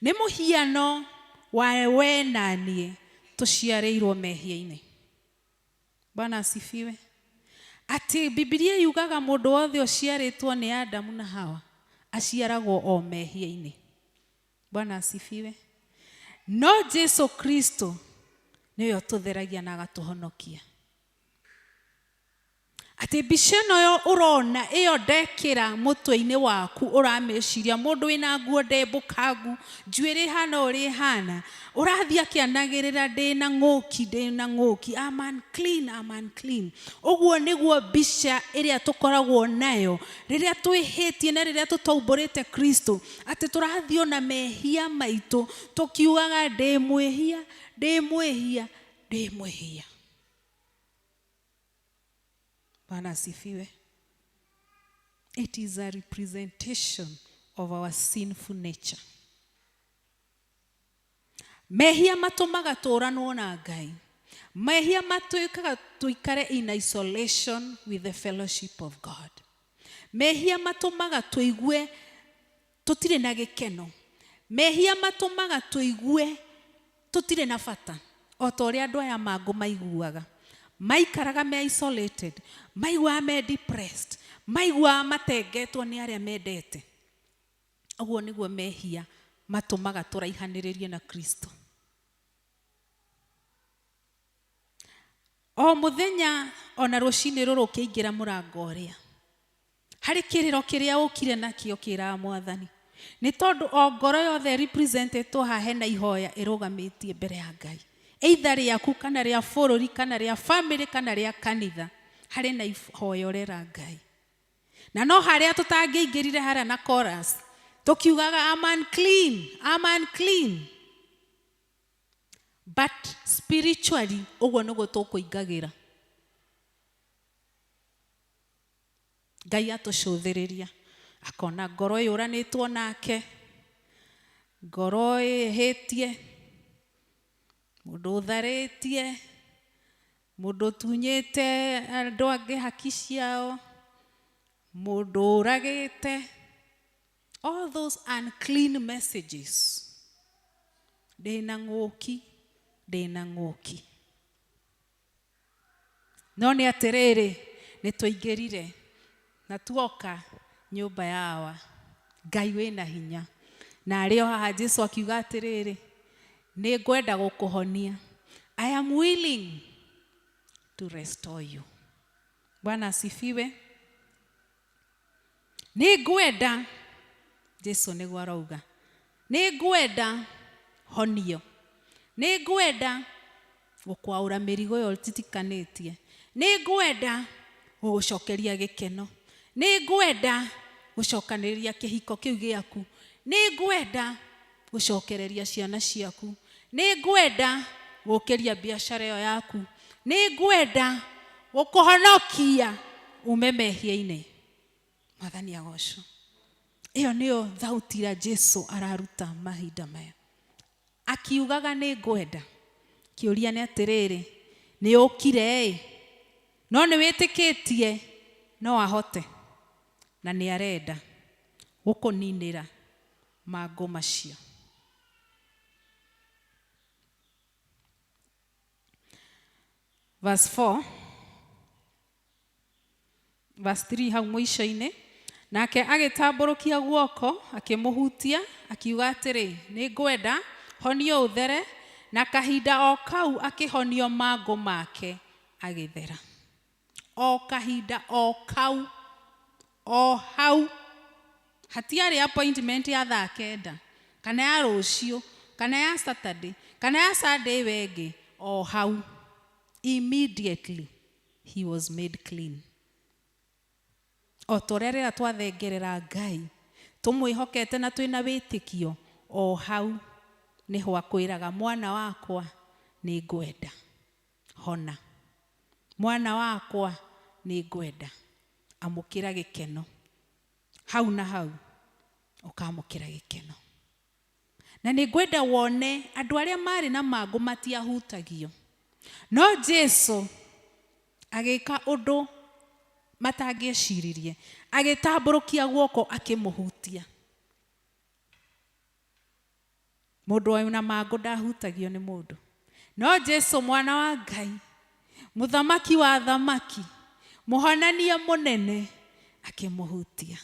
nĩ mũhiano wa we na niĩ tũciarĩirwo mehia-inĩ. Bwana asifiwe. Atĩ Biblia yugaga mũndũ wothe ũciarĩtwo nĩ Adamu na Hawa aciaragwo o mehia-inĩ. Bwana asifiwe. No Jesu Kristo nĩwe ũtũtheragia na agatũhonokia. Atĩ mbica ĩno ũrona ĩyo ndekĩra mũtwe-inĩ waku ũrameciria mũndũ wĩna nguo ndembũkangu, njuĩrĩ hana ũrĩ hana, ũrathiĩ akĩanagĩrĩra ndĩna ng'ũki, I'm unclean. Ũguo nĩguo mbica ĩrĩa tũkoragwo nayo rĩrĩa twĩhĩtie na rĩrĩa tũtaumbũrĩte Kristo. Atĩ tũrathiĩ ona mehia maitũ tũkiugaga ndĩ mwĩhia. Bwana asifiwe. It is a representation of our sinful nature. Mehia matũmaga tũranwo na Ngai. Mehia matwĩkaga tũikare in isolation with the fellowship of God. Mehia matũmaga tũigue tũtirĩ na gĩkeno. Mehia matũmaga tũigue tũtirĩ na bata. O ta ũrĩa andũ aya mangũ maiguaga. Maikaraga me isolated, maiguaga me depressed, maiguaga matengetwo nĩ arĩa mendete. Ũguo nĩguo mehia matũmaga tũraihanĩrĩrie na Kristo. O mũthenya ona rũcinĩ rũrũ ũkĩingĩra mũrango ũrĩa, harĩ kĩrĩro kĩrĩa ũkire nakĩo kĩraga Mwathani. Nĩ tondũ o ngoro yothe representetwo haha hena ihoya ĩrũgamĩtie mbere ya Ngai. Either rĩaku kana rĩa bũrũri kana rĩa family kana rĩa kanitha, harĩ na ihoya ũrera Ngai. Na no harĩa tũtangĩingĩrire harĩa na chorus tũkiugaga I'm unclean. But spiritually ũguo nĩguo tũkũingagĩra. Ngai atũcũthĩrĩria akona ngoro yũranĩtwo nake, ngoro ĩhĩtie, mũndũ ũtharĩtie, mũndũ ũtunyĩte andũ angĩ haki ciao, mũndũ ũragĩte. All those unclean messages. Ndĩna ng'ũki. No nĩ atĩrĩrĩ, nĩ tũingĩrire na tuoka nyũmba yawa Ngai wĩna hinya. Na arĩ o haha Jesu akiuga atĩrĩrĩ, nĩ ngwenda gũkũhonia. I am willing to restore you. Bwana asifiwe. Nĩ ngwenda, Jesu nĩguo arauga, nĩ ngwenda honio. Nĩ ngwenda gũkwaũra mĩrigo ĩyo titikanĩtie. Nĩ ngwenda gũgũcokeria gĩkeno. Nĩ ngwenda gũcokanĩrĩria kĩhiko kĩu gĩaku. Nĩ ngwenda gũcokereria ciana ciaku. Nĩ ngwenda gũkĩria biacara ĩyo yaku. Nĩ ngwenda gũkũhonokia ume mehia-inĩ. Mwathani agocwo. Ĩyo nĩyo thauti ĩrĩa Jesu araruta mahinda maya. Akiugaga nĩ ngwenda. Kĩũria nĩ atĩrĩrĩ, nĩ ũkire no nĩ wĩtĩkĩtie no ahote na nĩ arenda gũkũninĩra mangũ macio. Verse 4. verse 3 hau mwisho-inĩ, nake agĩtambũrũkia guoko akĩmũhutia akiuga atĩrĩ, nĩ ngwenda honio ũthere, na kahinda o kau akĩhonio mangũ make agĩthera. O kahinda o kau, o hau, hatiarĩ appointment ya thaa kenda kana ya rũciũ kana ya Saturday kana ya Sunday wengĩ, o hau, immediately he was made clean. O torĩa rĩrĩa twathengerera Ngai tũmwĩhokete na twĩna wĩtĩkio, o hau nĩho akwĩraga, mwana wakwa nĩ ngwenda, hona. Mwana wakwa nĩ ngwenda, amũkĩra gĩkeno. Hau na hau ũkamũkĩra gĩkeno. Na nĩ ngwenda wone andũ arĩa marĩ na mangũ matiahutagio, no Jesũ agĩka ũndũ matangĩeciririe, agĩtambũrũkia guoko akĩmũhutia. Mũndũ wĩna mangũ ndahutagio nĩ mũndũ, no Jesũ mwana wa Ngai, mũthamaki wa thamaki, mũhonania mũnene, akĩmũhutia.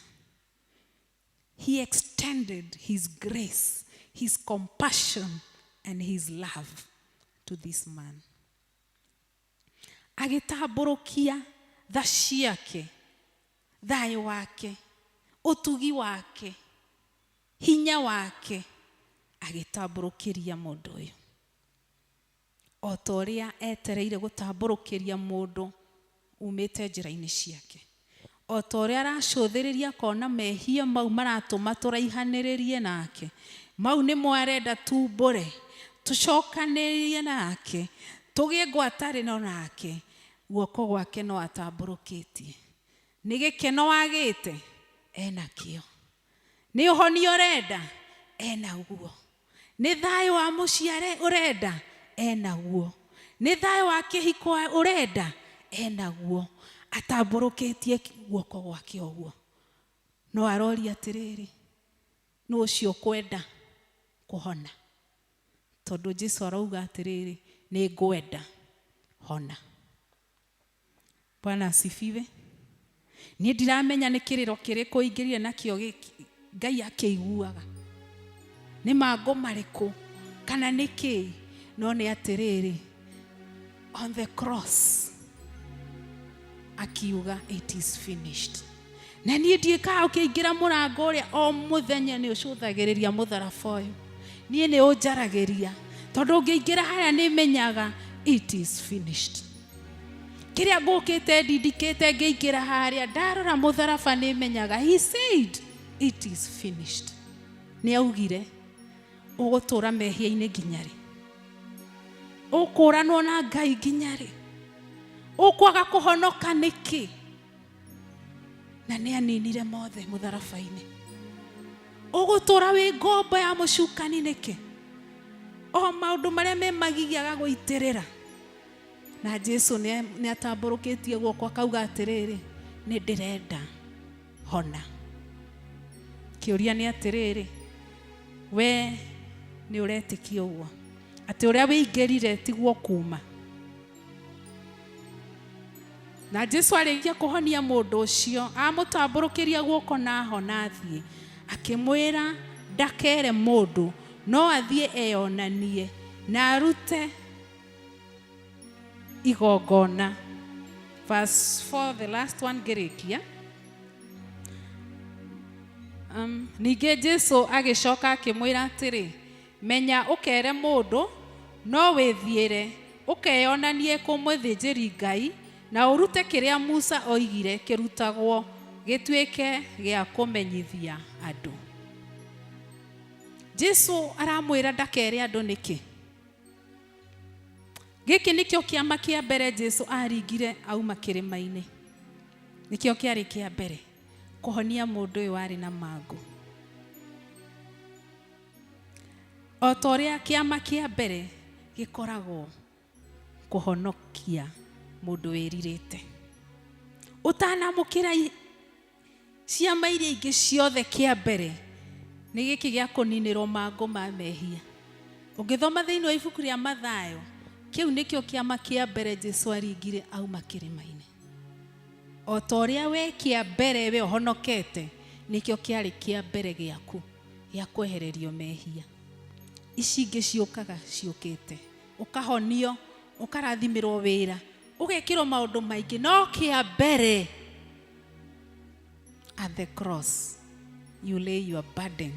He extended his grace, his compassion and his love to this man. Agĩtambũrũkia tha ciake, thayũ wake, ũtugi wake, hinya wake, agĩtambũrũkĩria mũndũ ũyũ. O ta ũrĩa etereire gũtambũrũkĩria mũndũ umĩte njĩra-inĩ ciake. O ta ũrĩa aracũthĩrĩria kona mehia mau maratũma tũraihanĩrĩrie nake, mau nĩmo arenda tumbũre, tũcokanĩrĩrie nake, tũgĩe ngwatanĩro nake, guoko gwake no atambũrũkĩtie. Nĩ gĩkeno wagĩte, enakĩo. Nĩ ũhonio ũrenda, enaguo. Nĩ thayũ wa mũciare ũrenda, enaguo. Nĩ thayũ wa kĩhiko ũrenda, enaguo. Atambũrũkĩtie guoko gwake ũguo. No aroria atĩrĩrĩ, nĩ ũcio kwenda kũhona. Tondũ Jesũ arauga atĩrĩrĩ, nĩ ngwenda, hona. Bwana asifiwe. Niĩ ndiramenya nĩ kĩrĩro kĩrĩkũ ingĩrire nakĩo Ngai akĩiguaga. Nĩ mangũ marĩkũ kana nĩ kĩĩ, no nĩ atĩrĩrĩ, on the cross akiuga it is finished. Na niĩ ndiĩkaga ũkĩingĩra mũrango ũrĩa o mũthenya nĩ ũcũthagĩrĩria mũtharaba ũyũ. Niĩ nĩ ũnjaragĩria, tondũ ũngĩingĩra harĩa nĩ menyaga it is finished. Kĩrĩa ngũkĩte ndindikĩte ngĩingĩra harĩa, ndarora mũtharaba nĩ menyaga he said it is finished. Nĩ augire ũgũtũra mehia-inĩ nginya rĩ? Ũkũranwo na Ngai nginya rĩ? Ũkwaga kũhonoka nĩkĩ? Na nĩ aninire mothe mũtharaba-inĩ. Ũgũtũra wĩ ngombo ya mũcukani nĩkĩ? O maũndũ marĩa me magigiaga gũitĩrĩra. Na Jesũ nĩ atambũrũkĩtie guoko akauga atĩrĩrĩ, nĩ ndĩrenda, hona. Kĩũria nĩ atĩrĩrĩ, we nĩ ũretĩkia ũguo atĩ ũrĩa wĩingĩrire tiguo kuma? Na Jesũ arĩkia kũhonia mũndũ ũcio, amũtambũrũkĩria guoko na hona athiĩ, akĩmwĩra ndakere mũndũ, no athiĩ eyonanie na arute igongona. Verse 4, the last one ngĩrĩkia. Ningĩ Jesũ agĩcoka akĩmwĩra atĩrĩ, menya ũkere mũndũ, no wĩthiĩre ũkeyonanie kũmũthĩnjĩri Ngai, na ũrute kĩrĩa Musa oigire kĩrutagwo gĩtuĩke gĩa kũmenyithia andũ. Jesũ aramwĩra ndakere andũ nĩkĩ? Gĩkĩ nĩkĩo kĩama kĩa mbere Jesũ aringire auma kĩrĩma-inĩ. Nĩkĩo kĩarĩ kĩa mbere, kũhonia mũndũ ũyũ warĩ na mangũ. O ta ũrĩa kĩama kĩa mbere gĩkoragwo kũhonokia mũndũ wĩrirĩte. Ũtanamũkĩra ciama iria ingĩ ciothe kĩa mbere, nĩ gĩkĩ gĩa kũninĩrwo mangũ ma mehia. Ũngĩthoma thĩinĩ wa ibuku rĩa Mathayo, kĩu nĩkĩo kĩama kĩa mbere Jesũ aringire auma kĩrĩma-inĩ. o ta ũrĩa wekia mbere we ũhonokete nĩkĩo kĩarĩ kĩa mbere gĩaku gĩa kwehererio mehia. Ici ingĩ ciũkaga ciũkĩte, ũkahonio, ũkarathimĩrwo wĩra, ũgekĩrwo maũndũ maingĩ, no kĩa mbere at the cross you lay your burden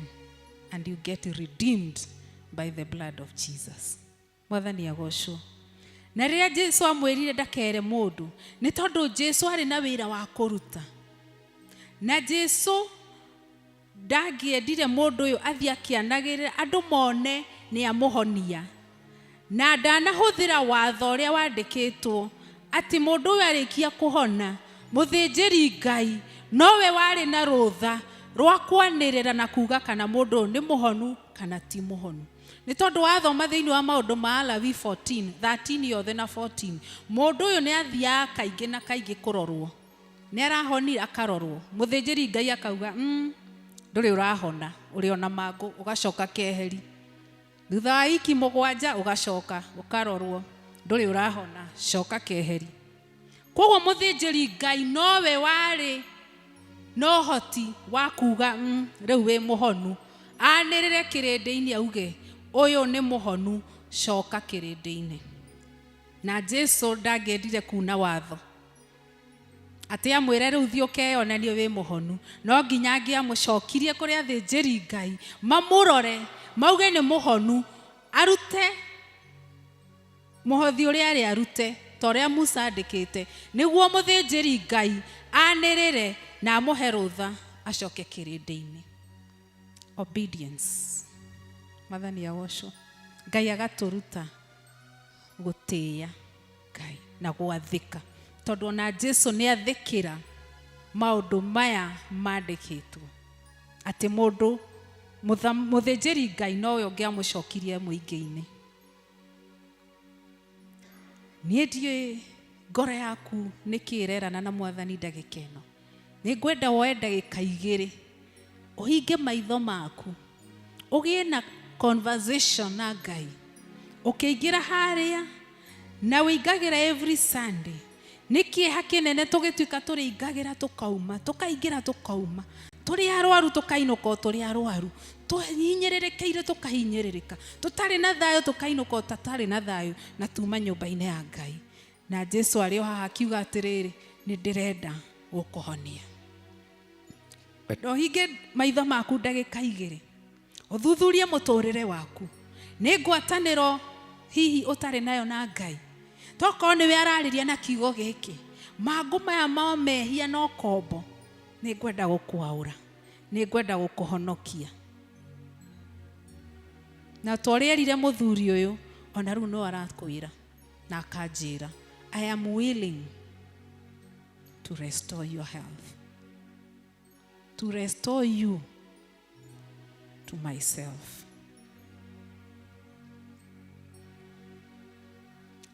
and you get redeemed by the blood of Jesus. Mwathani agocwo. Na rĩrĩa Jesu amwĩrire ndakere mũndũ, nĩ tondũ Jesu arĩ na wĩra wa kũruta. Na Jesu ndangĩendire mũndũ ũyũ athiĩ akĩanagĩrĩra andũ mone nĩ amũhonia. Na ndanahũthĩra watho ũrĩa wandĩkĩtwo atĩ mũndũ ũyũ arĩkia kũhona, mũthĩnjĩri Ngai nowe warĩ na rũtha rwa kwanĩrĩra na kuga kana mũndũ ũyũ nĩ mũhonu kana ti mũhonu. Nĩ tondũ wathoma thĩinĩ wa maũndũ ma Lawi 13 yothe na 14, mũndũ ũyũ nĩ athiaga kaingĩ na kaingĩ kũrorwo. Nĩ arahonire akarorwo. Mũthĩnjĩri Ngai akauga, ndũrĩ ũrahona, ũrĩ ona mangũ, ũgacoka keheri. Thutha wa wiki 7 ũgacoka ũkarorwo, ndũrĩ ũrahona, coka keheri. Koguo mũthĩnjĩri Ngai nowe warĩ no ũhoti wa kuga rĩu wĩ mũhonu, anĩrĩre kĩrĩndĩ-inĩ auge ũyũ nĩ mũhonu, coka kĩrĩndĩ-inĩ. Na Jesu ndangĩendire kuna watho atĩ amwĩre rĩu thiĩ ũkeyonanie wĩ mũhonu, no nginya angĩamũcokirie kũrĩ athĩnjĩri Ngai mamũrore mauge nĩ mũhonu, arute mũhothi ũrĩa arĩ arute ta ũrĩa Musa andĩkĩte, nĩguo mũthĩnjĩri Ngai anĩrĩre na amũhe rũtha acoke kĩrĩndĩ-inĩ. Obedience. Mwathani agocwo. Ngai agatũruta gũtĩĩa Ngai na gwathĩka, tondũ ona Jesu nĩ athĩkĩra maũndũ maya mandĩkĩtwo atĩ mũndũ mũthĩnjĩri Ngai nowe ũngĩamũcokirie mũingĩ-inĩ. Niĩ ndiũĩ ngoro yaku nĩ kĩrerana na Mwathani ndagĩka ĩno. Nĩ ngwenda woe ndagĩka 2 ũhinge maitho maku, ũgĩe na conversation na Ngai, ũkĩingĩra harĩa na wĩingagĩra every Sunday. Nĩ kĩeha kĩnene tũgĩtuĩka tũrĩingagĩra tũkauma, tũkaingĩra tũkauma, tũrĩ arwaru tũkainũka tũrĩ arwaru, tũhinyĩrĩrĩkĩire tũkahinyĩrĩrĩka, tũtarĩ na thayũ tũkainũka tũtarĩ na thayũ, na tuma nyũmba-inĩ ya Ngai. Na Jesu arĩ o haha akiuga atĩrĩrĩ, nĩ ndĩrenda gũkũhonia. Ũhinge maitho maku ndagĩka 2 ũthuthurie mũtũrĩre waku. Nĩ ngwatanĩro hihi ũtarĩ nayo na Ngai? Tokorwo nĩwe ararĩria na kiugo gĩkĩ, mangũ maya ma mehia no kombo, nĩ ngwenda gũkwaũra, nĩ ngwenda gũkũhonokia. Na tũrĩa erire mũthuri ũyũ, ona rĩu no arakwĩra na akanjĩra, I am willing to restore your health, to restore you to myself.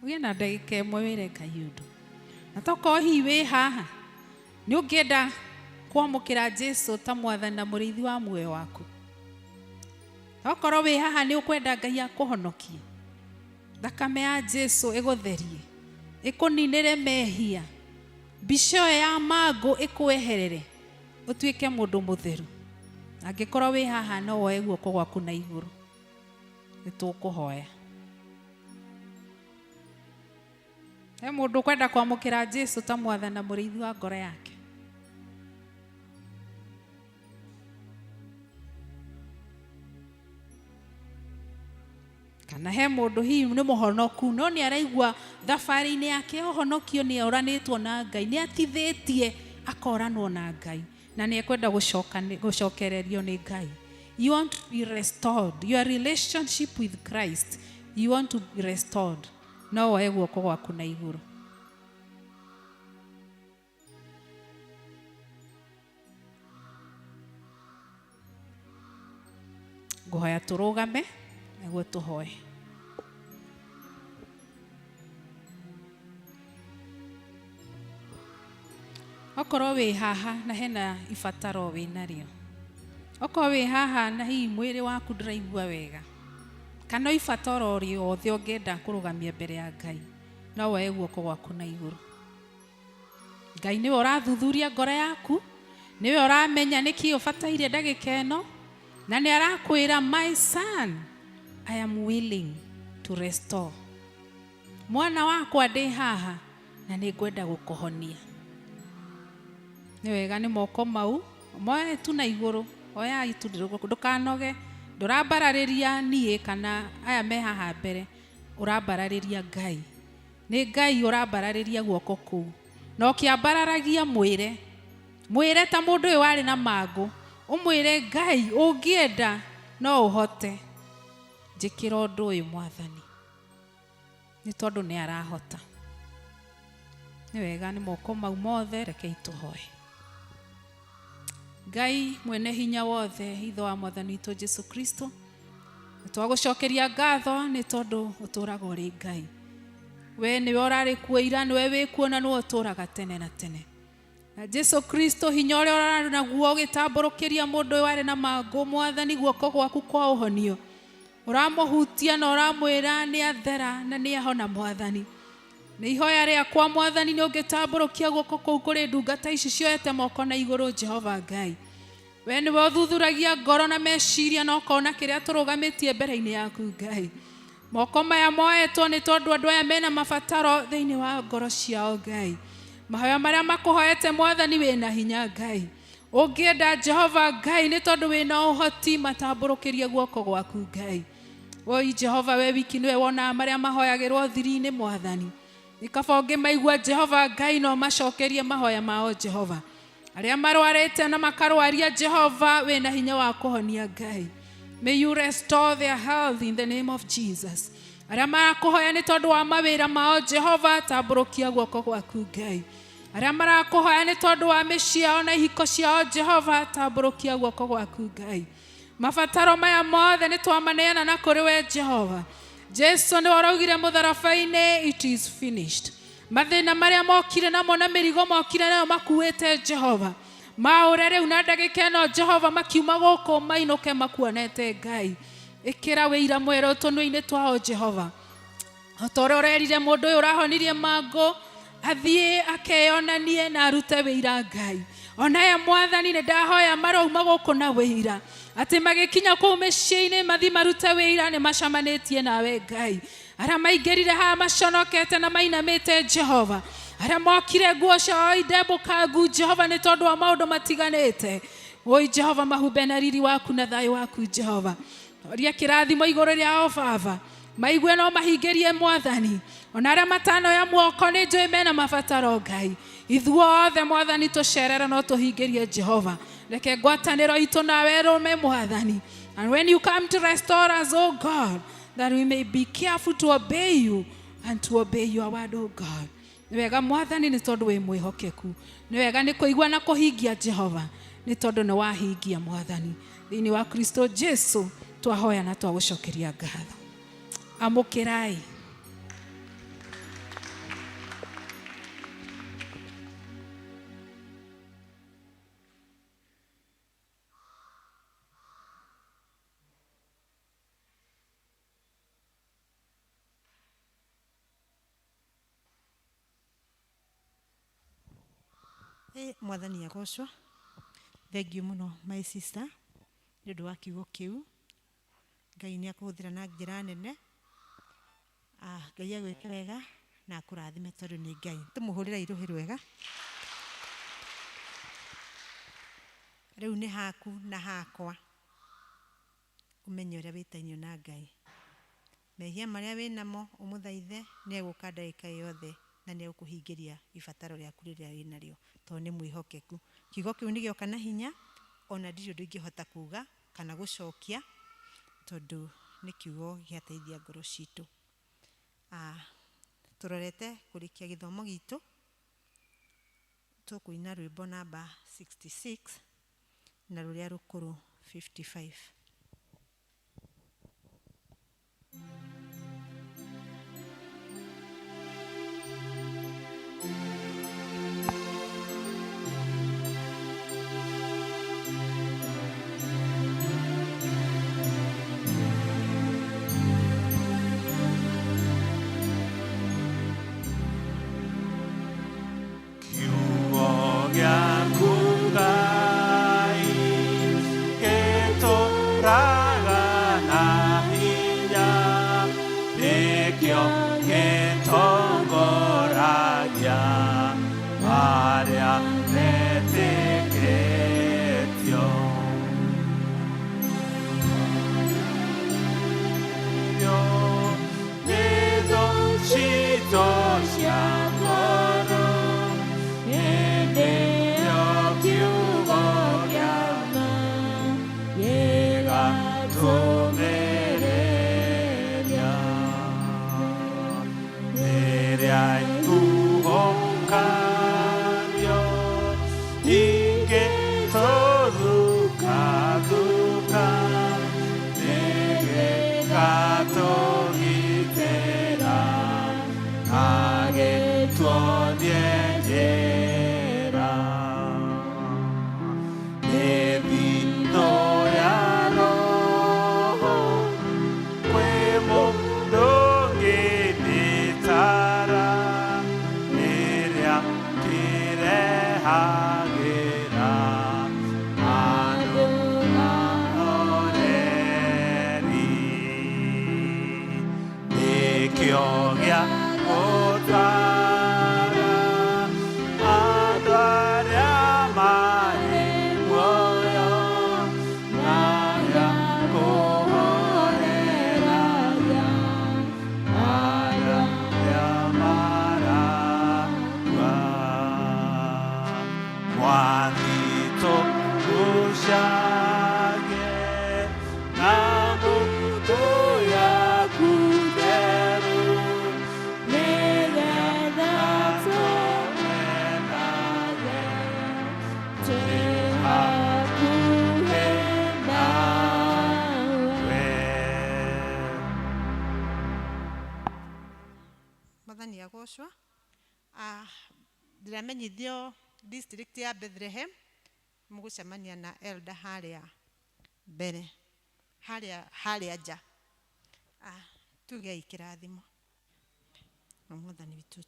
Ũgĩe na ndagĩka 1 wĩre Ngai ũndũ. Na tokorwo hihi wĩ haha nĩ ũngĩenda kwamũkĩra Jesu ta Mwathani na mũrĩithi wa muoyo waku. Tokorwo wĩ haha nĩ ũkwenda Ngai akũhonokie, thakame ya Jesu ĩgũtherie, ĩkũninĩre mehia, mbica ya mangũ ĩkweherere, ũtuĩke mũndũ mũtheru. Angĩkorwo wĩ haha no woe guoko gwaku na igũrũ, nĩtũkũhoya. He mũndũ kwenda kwamũkĩra Jesu ta Mwathani na mũrĩithi wa ngoro yake? Kana he mũndũ hihi nĩ mũhonoku no nĩ araigua thabarĩ-inĩ yake ũhonokio nĩ oranĩtwo na Ngai, nĩ atithĩtie akoranwo na Ngai na nĩ ekwenda gũcokererio nĩ Ngai? You want to be restored, your relationship with Christ, you want to be restored. No woe guoko gwaku na igũrũ. Ngũhoya tũrũgame nĩguo tũhoe. Okorwo wĩ haha na hena ibataro wĩ narĩo, okorwo wĩ haha na hihi mwĩrĩ waku ndũraigua wega, kana ibataro rĩothe ũngĩenda kũrũgamia mbere ya Ngai, no woe guoko gwaku na igũrũ. Ngai niwe ũrathuthuria ngoro yaku, niwe ũramenya nĩkĩ ũbataire ndagĩka ĩno, na nĩ arakwĩra, my son, I am willing to restore. Mwana wakwa ndĩ haha na nĩ ngwenda gũkũhonia. Nĩ wega nĩ moko mau moe tu na igũrũ, oya itu ndũkanoge, ndũrambararĩria niĩ kana aya me haha mbere, ũrambararĩria Ngai. Nĩ Ngai ũrambararĩria guoko kũu, na ũkĩambararagia mwĩre ta mũndũ ũyũ warĩ na mangũ, ũmwĩre Ngai ũngĩenda no ũhote, njĩkĩra ũndũ ũyũ Mwathani, nĩ tondũ nĩ arahota. Nĩ wega nĩ moko mau mothe, rekei tũhoe. Ngai mwene hinya wothe, ithe wa Mwathani witũ Jesu Kristo, twagũcokeria ngatho nĩ tondũ ũtũraga ũrĩ Ngai. We nĩwe ũrarĩ kuo ira, nĩwe wĩ kuo na nĩwe ũtũraga tene na tene. Na Jesu Kristo, hinya ũrĩa ũrarĩ naguo ũgĩtambũrũkĩria mũndũ ũyũ warĩ na mangũ, Mwathani, guoko gwaku kwa ũhonio ũramũhutia na ũramwĩra nĩ athera na nĩ ahona Mwathani. Nĩ ihoya rĩakwa Mwathani, nĩ ũngĩtambũrũkia guoko kũu kũrĩ ndungata ici cioete moko na igũrũ, Jehova Ngai. We nĩwe ũthuthuragia ngoro na meciria na ũkona kĩrĩa tũrũgamĩtie mbere-inĩ yaku Ngai. Moko maya moetwo nĩ tondũ andũ aya mena mabataro thĩinĩ wa ngoro ciao Ngai. Mahoya marĩa makũhoete Mwathani, wĩna hinya Ngai. Ũngĩenda Jehova Ngai, nĩ tondũ wĩna ũhoti, matambũrũkĩrie guoko gwaku Ngai. Oi Jehova, we wiki nĩwe wonaga marĩa mahoyagĩrwo thiri-inĩ Mwathani. Nĩ kaba ũngĩmaigua Jehova Ngai, no macokerie mahoya mao Jehova. Arĩa marwarĩte na makarwaria Jehova, wĩna hinya wa kũhonia Ngai. May you restore their health in the name of Jesus. Arĩa marakũhoya nĩ tondũ wa mawĩra mao Jehova, tambũrũkia guoko gwaku Ngai. Arĩa marakũhoya nĩ tondũ wa mĩciĩ yao na ihiko ciao Jehova, tambũrũkia guoko gwaku Ngai. Mabataro maya mothe nĩ twamaneana na kũrĩ we Jehova. Jesu nĩ waraugire mũtharaba-inĩ, it is finished. Mathĩna marĩa mokire namo na mĩrigo mokire nayo makuĩte Jehova, maũre rĩu na ndagĩka ĩno Jehova, makiuma gũkũ mainũke makuonete Ngai. Ĩkĩra wĩira mwerũ tũnua-inĩ twao Jehova, o ta ũrĩa ũrerire mũndũ ũyũ ũrahonirie mangũ athiĩ akeyonanie na arute wĩira Ngai. Ona aya Mwathani, nĩ ndahoya marouma gũkũ na wĩira, atĩ magĩkinya kũu mĩciĩ-inĩ mathi marute wĩira nĩ macamanĩtie nawe Ngai. Arĩa maingĩrire haha maconokete na mainamĩte Jehova, arĩa mokire nguo ciao idembũkangu Jehova nĩ tondũ wa maũndũ matiganĩte, oi Jehova, mahumbe na riri waku na thayũ waku Jehova. Oria kĩrathimo igũrũ rĩao Baba, maigue no mahingĩrie Mwathani. Ona arĩa matanoya muoko nĩ njũĩ mena mabataro Ngai. Ithuothe Mwathani tũcerere no tũhingĩrie Jehova. Reke ngwatanĩro itũ nawe rũme Mwathani. And when you come to restore us, oh God, that we may be careful to obey you and to obey your word, oh God. Nĩ wega Mwathani, nĩ tondũ wĩ mwĩhokeku. Nĩ wega nĩ kũigua na kũhingia Jehova, nĩ tondũ nĩ wahingia Mwathani. Thĩinĩ wa Kristo Jesu twahoya na twagũcokeria ngatho. Amũkĩrai. Mwathani agocwo. Thank you muno my sister nĩ ũndũ wa kiugo kĩu. Ngai nĩ akũhũthĩra na njĩra nene. Ngai agwĩke wega na akũrathime tondũ nĩ Ngai. Tũmũhũrĩre irũhĩ rwega. Rĩu nĩ haku na hakwa ũmenye ũrĩa wĩtainio na Ngai. Mehia marĩa wĩnamo ũmũthaithe, nĩ egũka ndagĩka yothe na nĩ egũkũhingĩria ibataro rĩaku rĩrĩa wĩnarĩo tondũ nĩ mwĩhokeku. Kiugo kĩu nĩ gĩoka na hinya, ona ndirĩ ũndũ ingĩhota kuuga kana gũcokia tondũ nĩ kiugo gĩateithia ngoro citũ. Tũrorete kũrĩkia gĩthomo gitũ, tũkũina rwĩmbo namba 66 na rũrĩa rũkũrũ 55. You gĩtũũraga na hinya, nĩkĩo gĩtongoragia arĩa metĩkĩtio. Nĩ thũ ciitũ cia ngoro, hĩndĩ ĩyo kiugo gĩa ma gĩgatũũmĩrĩria. Rĩrĩa ihuhũkanio ingĩtũthukathuka, nĩgĩgatũgitĩra agĩtuonie njĩra. Mĩthiithũ ya Roho kwĩ mũndũ ũngĩmĩtara, rĩrĩa kĩrehagĩra andũ ahoreri. Nĩkĩo gĩa gũtara andũ arĩa marĩ muoyo, na gĩa kũhoreragia arĩa marakua. Mwathi tũgucage na mbũtũ yaku theru, nĩgetha tũmenage twĩ hakuhĩ nawe. Mwathani agocwo. Ndĩramenyithio district ya Bethlehem mũgũcemania na elder harĩa mbere, harĩa nja. Tugei kĩrathimo. Na Mwathani witũ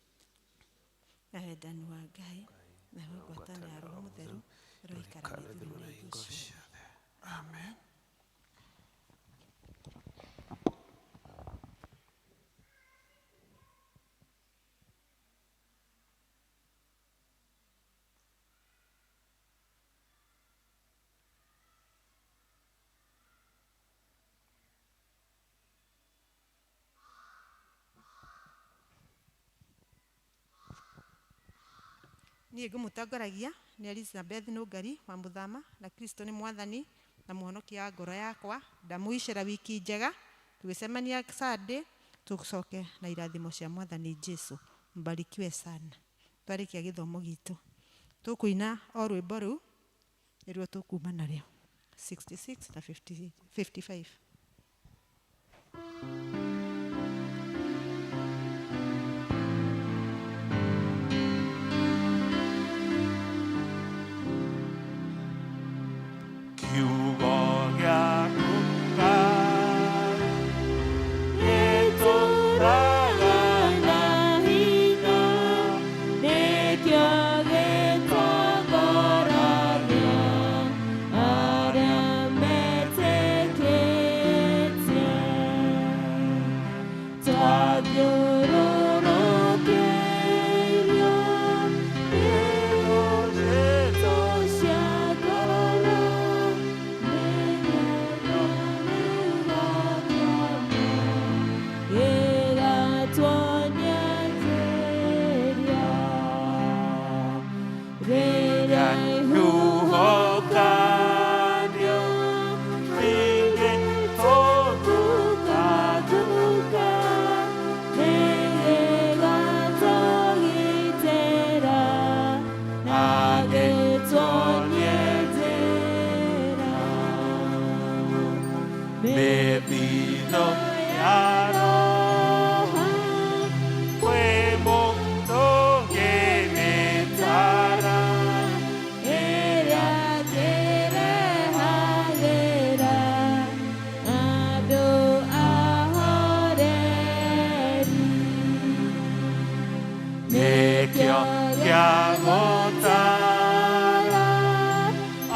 na wendani wa Ngai na ngwatanĩro ya Roho Mũtheru ĩroikara na ithuĩ ciothe. Amen. Niĩ ngũmũtongoragia nĩ Elizabeth Nũngari wa Mũthama, na Kristo nĩ Mwathani na mũhonokia wa ngoro yakwa. Ndamwĩcĩra wiki njega, tũgĩcemania Sunday, tũcoke na irathimo cia Mwathani Jesũ. Mbarikiwe sana. Twarĩkia gĩthomo gitũ, tũkũina o rwĩmbo rũu nĩruo tũkuma narĩo 66 na 55. Kiugo gĩaku Ngai gĩtũũraga na hinya, nĩkĩo gĩtongoragia arĩa metĩkĩtie. Twathiũrũrũkĩirio nĩ njĩto cia ngoro, Mĩthiithũ ya Roho kwĩ mũndũ ũngĩmĩtara, ĩrĩa kĩrehagĩra andũ ahoreri. Nĩkĩo gĩa gũtara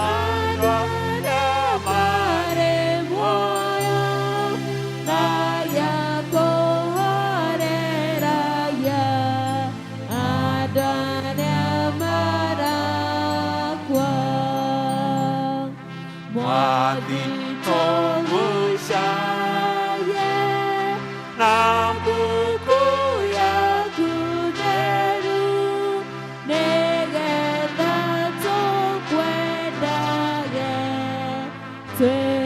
andũ arĩa marĩ muoyo, wathi tũgucagie na mbũkũ yaku theru, nĩgetha tũkwendage twĩ